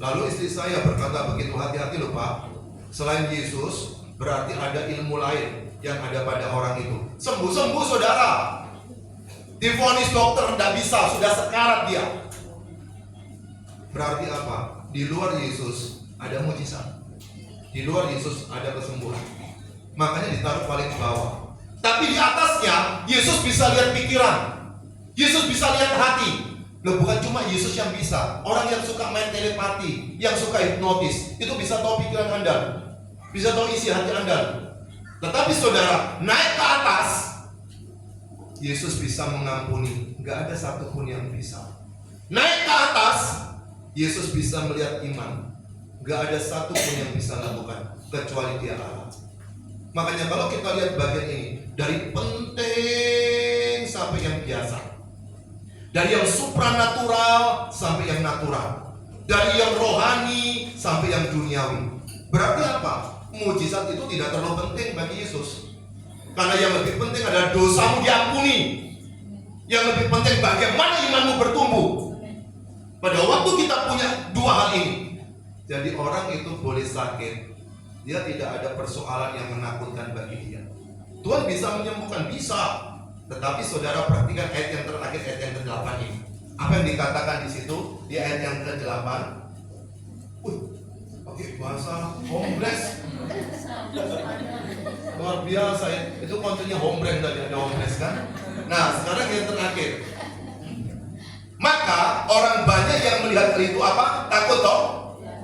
Lalu istri saya berkata begitu, hati-hati loh Pak. Selain Yesus, berarti ada ilmu lain yang ada pada orang itu. Sembuh-sembuh saudara. Divonis dokter tidak bisa, sudah sekarat dia. Berarti apa? Di luar Yesus ada mujizat. Di luar Yesus ada kesembuhan. Makanya ditaruh paling bawah. Tapi di atasnya Yesus bisa lihat pikiran. Yesus bisa lihat hati. Loh, bukan cuma Yesus yang bisa. Orang yang suka main telepati, yang suka hipnotis, itu bisa tahu pikiran Anda, bisa tahu isi hati Anda. Tetapi saudara, naik ke atas, Yesus bisa mengampuni. Gak ada satupun yang bisa. Naik ke atas, Yesus bisa melihat iman. Gak ada satupun yang bisa lakukan kecuali Dia Allah. Makanya kalau kita lihat bagian ini, dari penting sampai yang biasa, dari yang supranatural sampai yang natural, dari yang rohani sampai yang duniawi. Berarti apa? Mujizat itu tidak terlalu penting bagi Yesus. Karena yang lebih penting adalah dosamu diampuni. Yang lebih penting bagaimana imanmu bertumbuh. Pada waktu kita punya dua hal ini, jadi orang itu boleh sakit, dia tidak ada persoalan yang menakutkan bagi dia. Tuhan bisa menyembuhkan, bisa. Tetapi saudara perhatikan ayat yang terakhir, ayat yang ke-8 ini. Apa yang dikatakan di situ di ayat yang ke-8? Pakai bahasa homeless. Luar biasa ya. Itu kontennya homeless tadi, ada homeless kan? Nah, sekarang yang terakhir. Maka orang banyak yang melihat hal itu apa? Takut toh?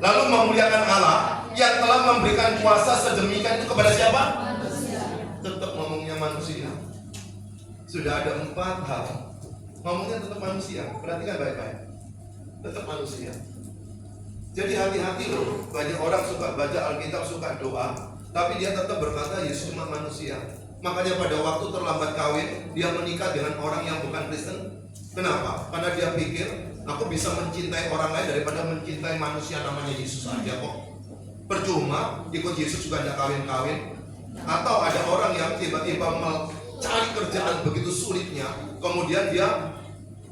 Lalu memuliakan Allah yang telah memberikan kuasa sedemikian itu kepada siapa? Tetap ngomongnya manusia. Sudah ada 4 hal. Ngomongnya tetap manusia. Perhatikan baik-baik. Tetap manusia. Jadi hati-hati loh. Banyak orang suka baca Alkitab, suka doa, tapi dia tetap berkata Yesus cuma manusia. Makanya pada waktu terlambat kawin, dia menikah dengan orang yang bukan Kristen. Kenapa? Karena dia pikir, aku bisa mencintai orang lain daripada mencintai manusia namanya Yesus aja kok. Percuma ikut Yesus juga tidak kawin-kawin. Atau ada orang yang tiba-tiba cari kerjaan begitu sulitnya, kemudian dia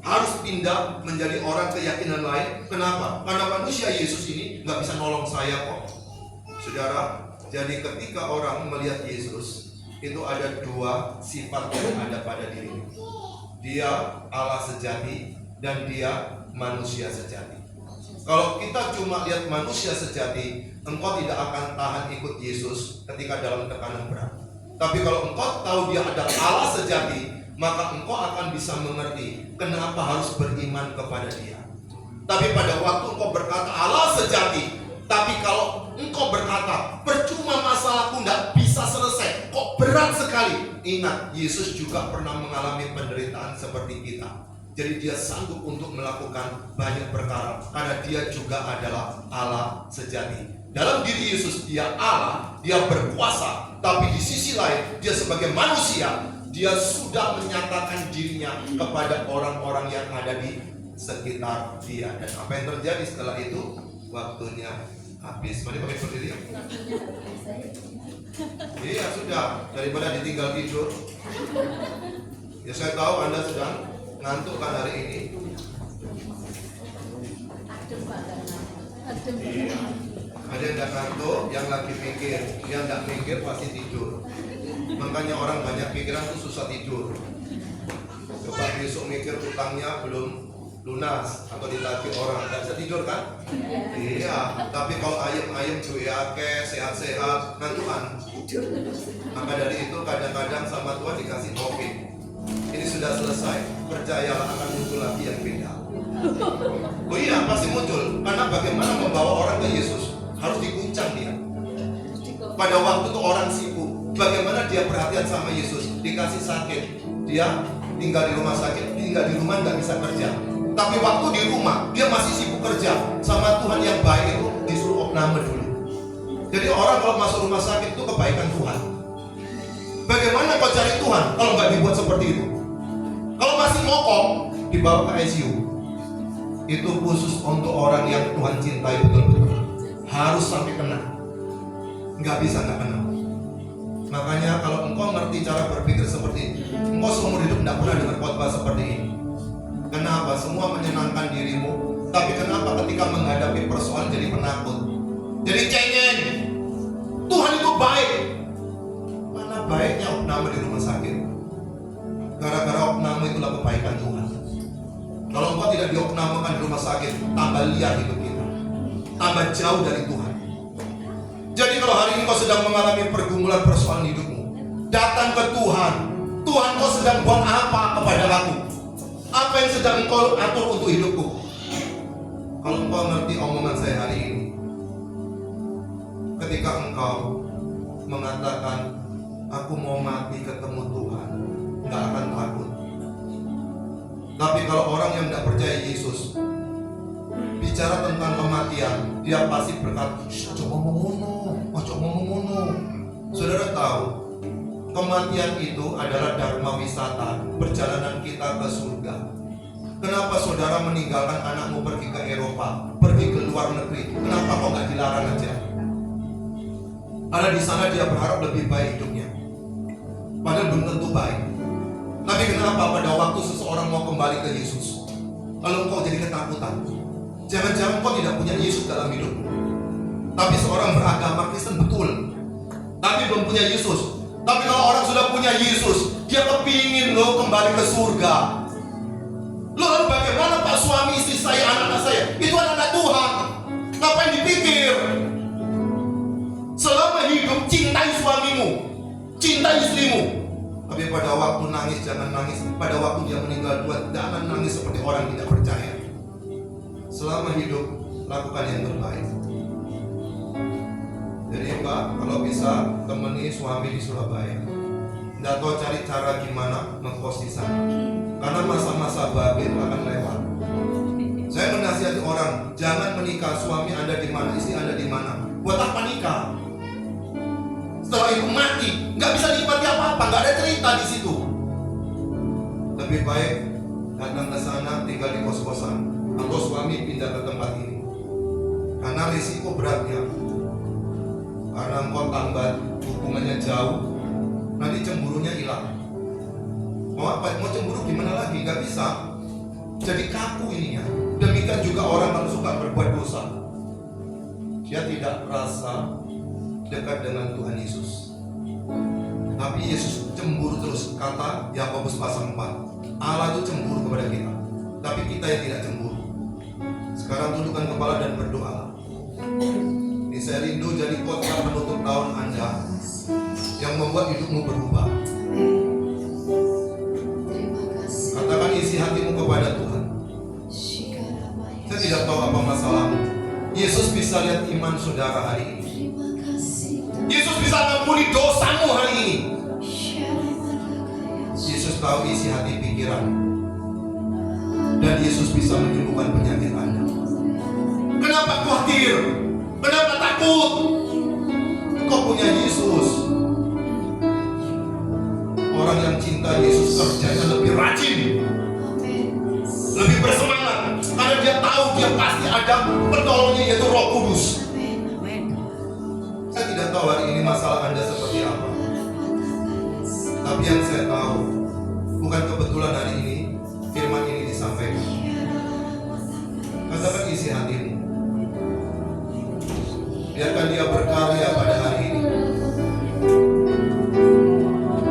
harus pindah menjadi orang keyakinan lain. Kenapa? Karena manusia Yesus ini nggak bisa nolong saya kok. Saudara, jadi ketika orang melihat Yesus, itu ada 2 sifat yang ada pada dirinya. Dia Allah sejati dan dia manusia sejati. Kalau kita cuma lihat manusia sejati, engkau tidak akan tahan ikut Yesus ketika dalam tekanan berat. Tapi kalau engkau tahu dia adalah Allah sejati, maka engkau akan bisa mengerti kenapa harus beriman kepada dia. Tapi pada waktu engkau berkata Allah sejati, tapi kalau engkau berkata percuma masalahku tidak bisa selesai, kok berat sekali. Ingat, Yesus juga pernah mengalami penderitaan seperti kita. Jadi dia sanggup untuk melakukan banyak perkara karena dia juga adalah Allah sejati. Dalam diri Yesus dia Allah, dia berkuasa, tapi di sisi lain dia sebagai manusia, dia sudah menyatakan dirinya kepada orang-orang yang ada di sekitar dia. Dan apa yang terjadi setelah itu? Waktunya habis. Mari pakai berdiri ya. Iya sudah, daripada ditinggal tidur. Ya saya tahu Anda sedang ngantuk kan hari ini. Iya. Ada yang tidak ngantuk, yang lagi mikir, yang tidak mikir pasti tidur. Makanya orang banyak pikiran tuh susah tidur. Coba besok mikir utangnya belum lunas atau ditagih orang, nggak bisa tidur kan? Iya. Tapi kalau ayam duit akeh, sehat-sehat, ngantukan. Maka dari itu kadang-kadang sama Tuhan dikasih topik. Ini sudah selesai, percayalah akan muncul lagi yang beda. Oh iya, pasti muncul. Karena bagaimana membawa orang ke Yesus harus diguncang dia. Pada waktu itu orang sibuk, bagaimana dia perhatian sama Yesus, dikasih sakit, dia tinggal di rumah sakit, tinggal di rumah nggak bisa kerja. Tapi waktu di rumah dia masih sibuk kerja sama Tuhan yang baik itu disuruh opname dulu. Jadi orang kalau masuk rumah sakit itu kebaikan Tuhan. Bagaimana kau cari Tuhan kalau nggak dibuat seperti itu? Kalau masih ngokok dibawa ke ICU. Itu khusus untuk orang yang Tuhan cintai betul-betul. Harus sampai kena. Nggak bisa nggak kena. Makanya kalau engkau ngerti cara berpikir seperti ini, engkau seumur hidup tidak pernah dengar khotbah seperti ini. Kenapa? Semua menyenangkan dirimu, tapi kenapa ketika menghadapi persoalan jadi penakut, jadi cengeng? Tuhan itu baik. Mana baiknya opname di rumah sakit? Gara-gara opname itulah kebaikan Tuhan. Kalau engkau tidak diopnamekan di rumah sakit, tambah liar hidup kita, tambah jauh dari Tuhan. Jadi kalau hari ini kau sedang mengalami pergumulan persoalan hidupmu, datang ke Tuhan. Tuhan, kau sedang buat apa kepada aku? Apa yang sedang engkau atur untuk hidupku? Kalau engkau ngerti omongan saya hari ini, ketika engkau mengatakan aku mau mati ketemu Tuhan, nggak akan takut. Tapi kalau orang yang tidak percaya Yesus bicara tentang kematian, dia pasti berkata, coba ngomong. Saudara tahu, kematian itu adalah dharma wisata, perjalanan kita ke surga. Kenapa saudara meninggalkan anakmu pergi ke Eropa, pergi ke luar negeri? Kenapa kok nggak dilarang aja? Karena di sana dia berharap lebih baik hidupnya. Padahal belum tentu baik. Tapi kenapa pada waktu seseorang mau kembali ke Yesus, lalu engkau jadi ketakutan? Jangan-jangan kau tidak punya Yesus dalam hidupmu. Tapi seorang beragama Kristen betul, tapi belum punya Yesus. Tapi kalau orang sudah punya Yesus, dia kepingin lo kembali ke surga. Lo lalu bagaimana Pak, suami istri saya, anak-anak saya, itu anak-anak Tuhan. Ngapain dipikir? Selama hidup cintai suamimu, cintai istrimu. Tapi pada waktu nangis jangan nangis. Pada waktu dia meninggal dunia jangan nangis seperti orang tidak percaya. Selama hidup lakukan yang terbaik. Jadi Pak, kalau bisa temani suami di Surabaya. Nggak tahu cari cara gimana mengkos di sana. Karena masa-masa babil akan lewat. Saya menasihati orang, jangan menikah, suami Anda di mana, istri Anda di mana. Buat apa nikah? Setelah itu mati, nggak bisa nikmati apa-apa, nggak ada cerita di situ. Lebih baik datang ke sana, tinggal di kos-kosan, atau suami pindah ke tempat ini. Karena risiko beratnya, karena engkau tambah hubungannya jauh, nanti cemburunya hilang. Mau apa? Mau cemburu gimana lagi? Nggak bisa. Jadi kaku ininya. Demikian juga orang yang suka berbuat dosa. Dia tidak merasa dekat dengan Tuhan Yesus. Tapi Yesus cemburu terus. Kata Yakobus pasal 4, Allah itu cemburu kepada kita, tapi kita yang tidak cemburu. Sekarang tundukkan kepala dan berdoa. Ini saya rindu jadi khotbah penutup tahun Anda yang membuat hidupmu berubah. Katakan isi hatimu kepada Tuhan. Saya tidak tahu apa masalahmu. Yesus bisa lihat iman saudara hari ini. Yesus bisa mengampuni dosamu hari ini. Yesus tahu isi hati pikiran. dan Yesus bisa menyembuhkan penyakit Anda. Kenapa khawatir? Kenapa takut? Kau punya Yesus. Orang yang cinta Yesus kerjanya lebih rajin, lebih bersemangat, karena dia tahu dia pasti ada penolongnya, yaitu Roh Kudus. Saya tidak tahu hari ini masalah Anda seperti apa, tapi yang saya tahu, bukan kebetulan hari ini firman ini disampaikan. Katakan isi hatimu, biarkan dia berkarya pada hari ini.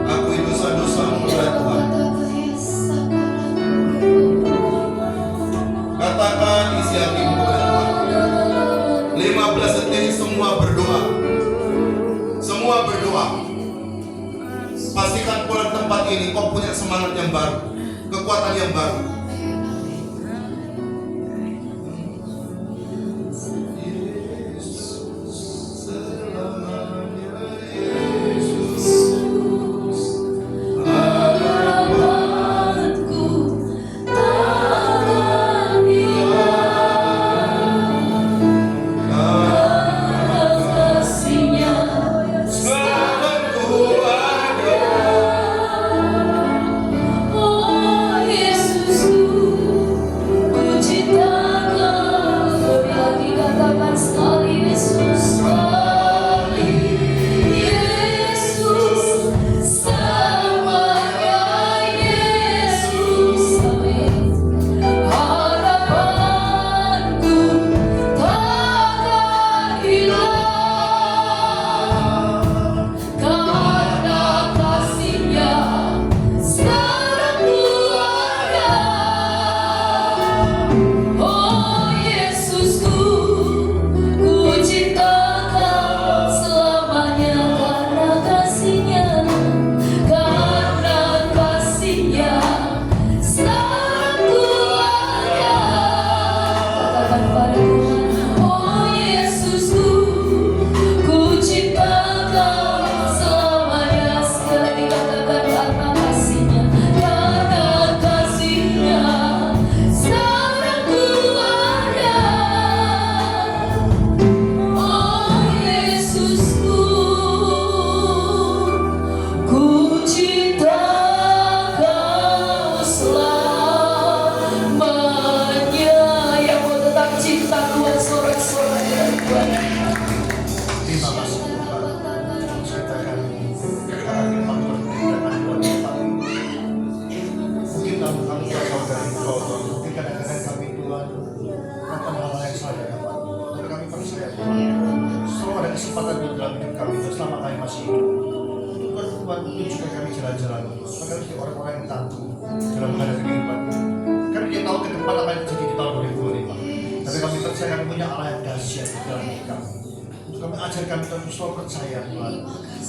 Akui dosa-dosamu kepada Tuhan. Katakan isi hatimu kepada Tuhan. 15 detik semua berdoa. Semua berdoa. Pastikan pulang tempat ini kau punya semangat yang baru, kekuatan yang baru.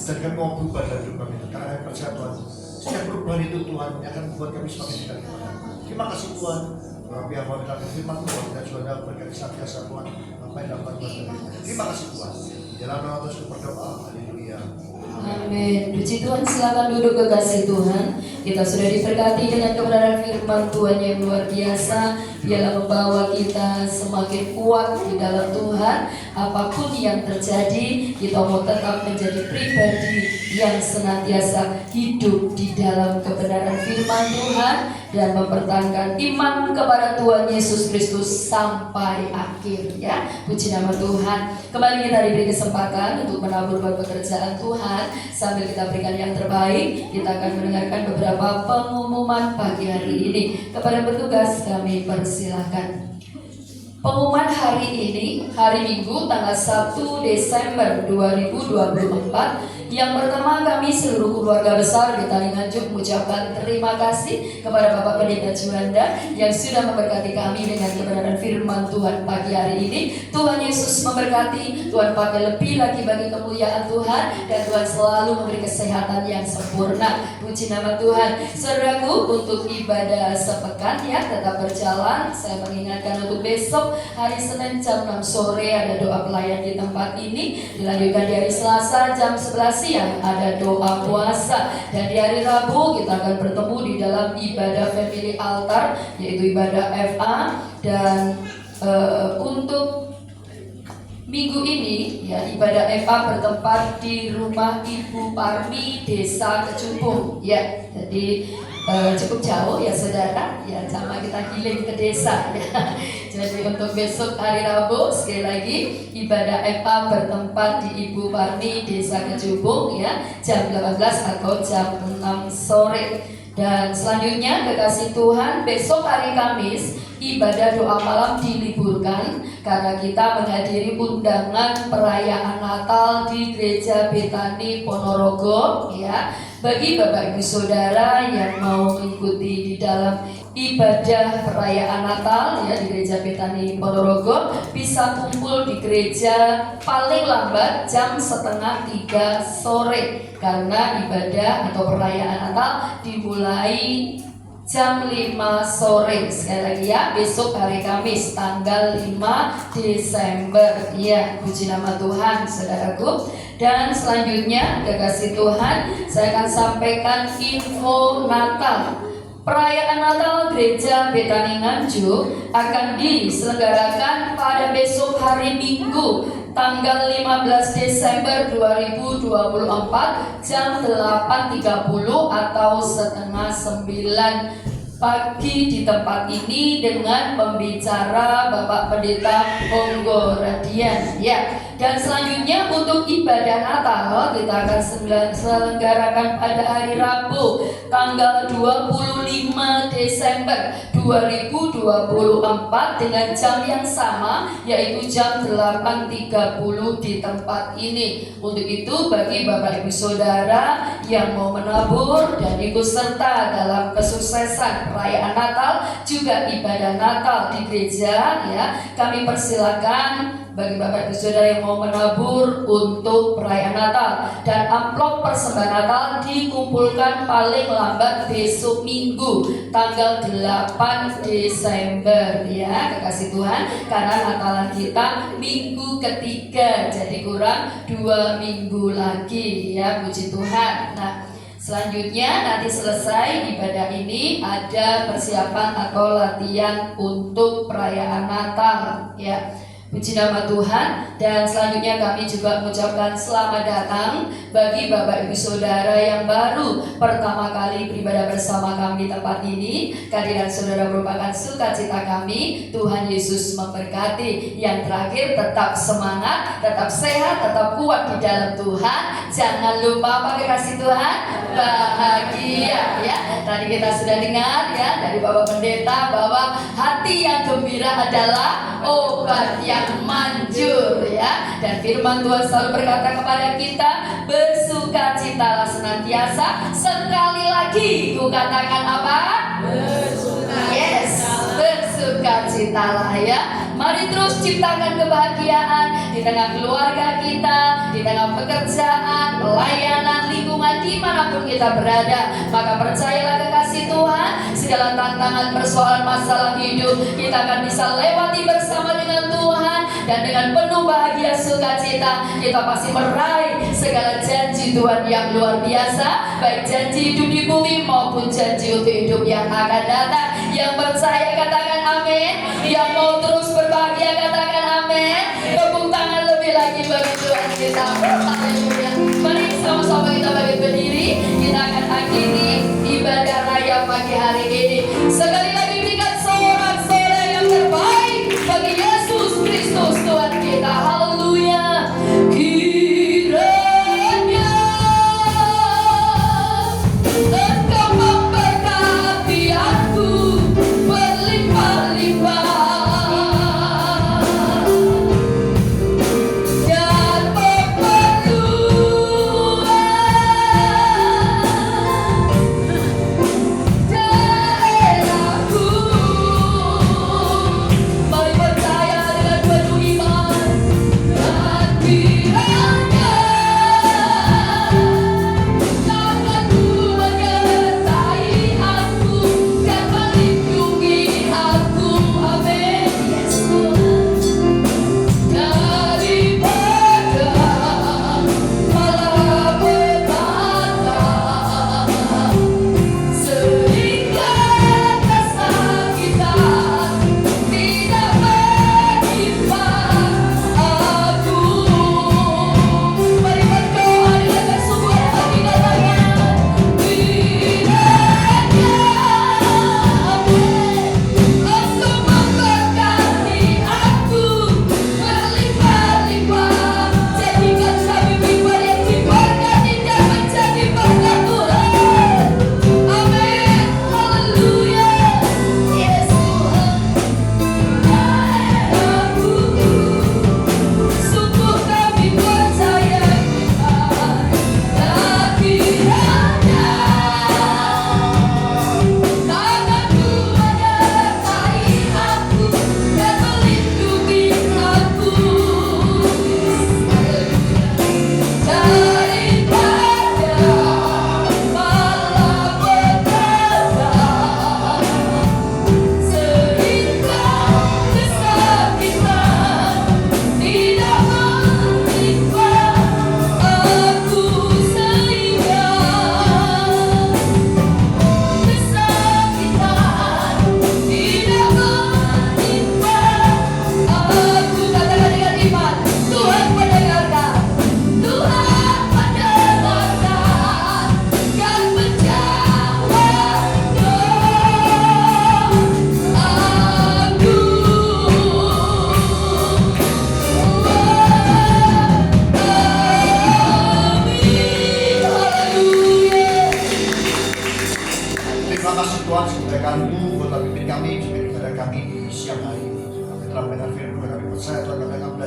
Dan kami mau berubah dari hidup kami, karena kami percaya Tuhan, setiap perubahan itu Tuhan yang akan membuat kami semakin dekat kepada. Terima kasih Tuhan, Rabbi apabila firman Tuhan dan sudah berkati senantiasa Tuhan, apa yang dapat buat kami. Terima kasih Tuhan. Dalam nama Tuhan berdoa, haleluya. Amin. Puji Tuhan, silakan duduk kekasih Tuhan. Kita sudah diberkati dengan kebenaran firman Tuhan yang luar biasa. Biarlah membawa kita semakin kuat di dalam Tuhan. Apapun yang terjadi, kita mau tetap menjadi pribadi yang senantiasa hidup di dalam kebenaran firman Tuhan dan mempertahankan iman kepada Tuhan Yesus Kristus sampai akhir, ya. Puji nama Tuhan. Kembali kita diberi kesempatan untuk menabur buat pekerjaan Tuhan. Sambil kita berikan yang terbaik, kita akan mendengarkan beberapa pengumuman pagi hari ini. Kepada petugas kami persilahkan. Pengumuman hari ini, hari Minggu tanggal 1 Desember 2024. Yang pertama, kami seluruh keluarga besar di Talinganjuk mengucapkan terima kasih kepada Bapak Pendeta Juanda yang sudah memberkati kami dengan kebenaran firman Tuhan pagi hari ini. Tuhan Yesus memberkati, Tuhan pakai lebih lagi bagi kemuliaan Tuhan, dan Tuhan selalu memberi kesehatan yang sempurna. Puji nama Tuhan. Saudaraku, untuk ibadah sepekan ya tetap berjalan. Saya mengingatkan untuk besok hari Senin jam 6 sore ada doa pelayan di tempat ini. Dilanjutkan di hari Selasa jam 11 siang ada doa puasa, dan di hari Rabu kita akan bertemu di dalam ibadah family altar, yaitu ibadah FA. Dan untuk minggu ini ya, ibadah FA bertempat di rumah Ibu Parmi, Desa Kecubung ya. Jadi cukup jauh ya saudara ya, sama kita healing ke desa ya. Jadi untuk besok hari Rabu sekali lagi ibadah FA bertempat di Ibu Parmi, Desa Kecubung ya, jam 18 atau jam 6 sore. Dan selanjutnya kekasih Tuhan, besok hari Kamis ibadah doa malam diliburkan karena kita menghadiri undangan perayaan Natal di Gereja Betani Ponorogo ya. Bagi Bapak Ibu Saudara yang mau mengikuti di dalam ibadah perayaan Natal ya di Gereja Betani Ponorogo, bisa kumpul di gereja paling lambat jam 2:30 sore, karena ibadah atau perayaan Natal dimulai jam 5 sore. Sekali lagi ya, besok hari Kamis tanggal 5 Desember ya. Puji nama Tuhan saudaraku. Dan selanjutnya kekasih Tuhan, saya akan sampaikan info Natal. Perayaan Natal Gereja Betani Nganjuk akan diselenggarakan pada besok hari Minggu tanggal 15 Desember 2024 jam 8.30 atau 8:30 pagi di tempat ini dengan pembicara Bapak Pendeta Onggo Radian ya. Dan selanjutnya untuk ibadah Natal kita akan selenggarakan pada hari Rabu tanggal 25 Desember 2024 dengan jam yang sama, yaitu jam 8.30 di tempat ini. Untuk itu bagi Bapak Ibu Saudara yang mau menabur dan ikut serta dalam kesuksesan perayaan Natal juga ibadah Natal di gereja ya, kami persilakan bagi Bapak Ibu Saudara yang mau menabur untuk perayaan Natal. Dan amplop persembahan Natal dikumpulkan paling lambat besok Minggu tanggal 8 Desember ya kekasih Tuhan, karena Natalan kita minggu ketiga, jadi kurang 2 minggu lagi ya. Puji Tuhan. Nah, selanjutnya nanti selesai ibadah ini ada persiapan atau latihan untuk perayaan Natal ya. Puji nama Tuhan. Dan selanjutnya kami juga mengucapkan selamat datang bagi Bapak Ibu Saudara yang baru pertama kali beribadah bersama kami di tempat ini. Kehadiran saudara merupakan sukacita kami. Tuhan Yesus memberkati. Yang terakhir, tetap semangat, tetap sehat, tetap kuat di dalam Tuhan. Jangan lupa apa kekasih Tuhan, bahagia ya. Tadi kita sudah dengar ya dari Bapak Pendeta bahwa hati yang gembira adalah obat yang manjur ya. Dan firman Tuhan selalu berkata kepada kita, bersukacitalah senantiasa. Sekali lagi ku katakan apa? Bersukacitalah. Yes, bersukacitalah ya. Mari terus ciptakan kebahagiaan di tengah keluarga kita, di tengah pekerjaan, pelayanan, lingkungan dimanapun kita berada. Maka percayalah kekasih Tuhan, segala tantangan, persoalan, masalah hidup kita akan bisa lewati bersama dengan Tuhan. Dan dengan penuh bahagia sukacita kita pasti meraih segala janji Tuhan yang luar biasa, baik janji hidup di bumi maupun janji untuk hidup yang akan datang. Yang percaya katakan amin. Yang mau terus berbahagia katakan amin. Tepuk tangan lebih lagi bagi Tuhan kita. Haleluya. Mari sama-sama kita bangkit berdiri. Kita akan akhiri ibadah raya pagi hari ini. Sekali lagi berikan sorak-sorai yang terbaik bagi Yesus Kristus Tuhan kita. Haleluya. Kiranya Engkau memberkati aku berlimpah-limpah.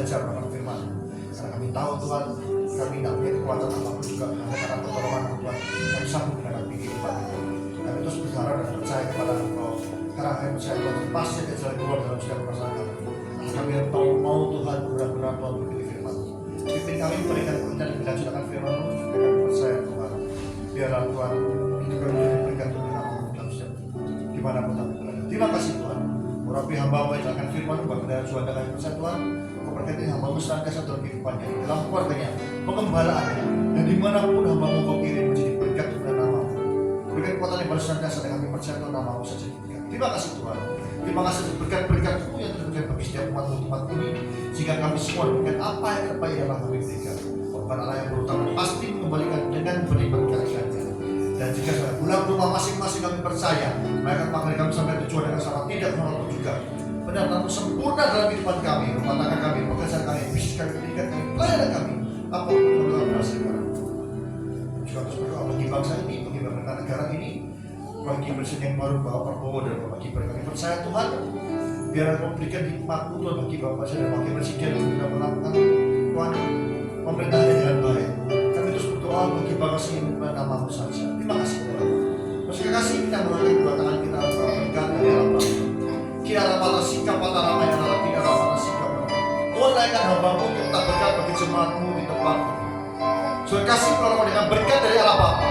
belajar akan firman. Karena kami tahu Tuhan, kami tidak punya kekuatan apapun juga hanya karena pertolongan Tuhan kami sanggup menghadapi kehidupan itu. Kami terus berharap dan percaya kepada Engkau. Karena kami percaya Tuhan pasti ada jalan keluar dalam setiap permasalahan kami. Kami mau Tuhan benar-benar Tuhan berbagi firman. Pimpin kami memberikan kebenaran dan dilanjutkan firman. Kami percaya Tuhan. Biarlah Tuhan itu kami berikan Tuhan nama dalam setiap dimanapun kami berada. Terima kasih Tuhan. Murabi hamba-Mu yang akan firman bagi dan suara kami percaya Tuhan. Kau berkati hamba-Mu senantiasa dalam kehidupannya, dalam keluarganya, pengembalaannya, dan dimanapun hamba-Mu Kau kirim menjadi berkat kepada nama-Mu. Berikan kekuatan yang baru senantiasa dan kami percaya Tuhan nama-Mu saja. Terima kasih Tuhan. Terima kasih berkat-berkat-Mu yang terberikan bagi setiap umat ini, sehingga kami semua diberikan apa yang terbaik yang kami berikan. Bukan Allah yang berutama pasti mengembalikan dengan berlipat kali-kalinya. Dan jika sudah pulang ke rumah masing-masing kami percaya, mereka akan panggil kami sampai tujuan dengan sama tidak menolak juga. Benar-benar sempurna dalam kehidupan kami, rumah tangga kami, pekerjaan kami, bisnis kami, pendidikan kami, pelayanan kami, apapun yang kami berhasilkan. Juga terus berdoa bagi bangsa ini, bagi pemerintah negara ini, bagi presiden yang baru Bapak Prabowo dan Bapak Gibran, kami percaya Tuhan, biar memberikan hikmat Tuhan bagi Bapak Presiden dan Wakil Presiden yang sudah melakukan Tuhan pemerintahnya dengan baik. Kami terus berdoa bagi bangsa ini dengan nama-Mu saja. Terima kasih Tuhan. Terus kasih kita mengangkat dua tangan kita berikan dari Allah. Kita dapat sikap pada nama yang Allah, kita dapat sikap. Tuhan naikkan hamba-Mu untuk tak berkat bagi jemaat-Mu di tempat. Terima kasih kalau dengan berkat dari Allah Bapa.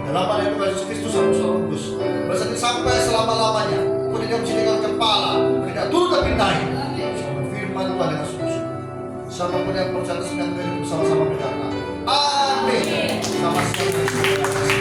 Dalam nama Tuhan Yesus Kristus dan Kudus bersama sampai selama-lamanya. Kau tidak menjadikan kepala, tidak turun tapi naik. Sama firman Tuhan dengan sungguh-sungguh. Siapapun yang percaya sedang bersama-sama berkata, Amin. Sama-sama.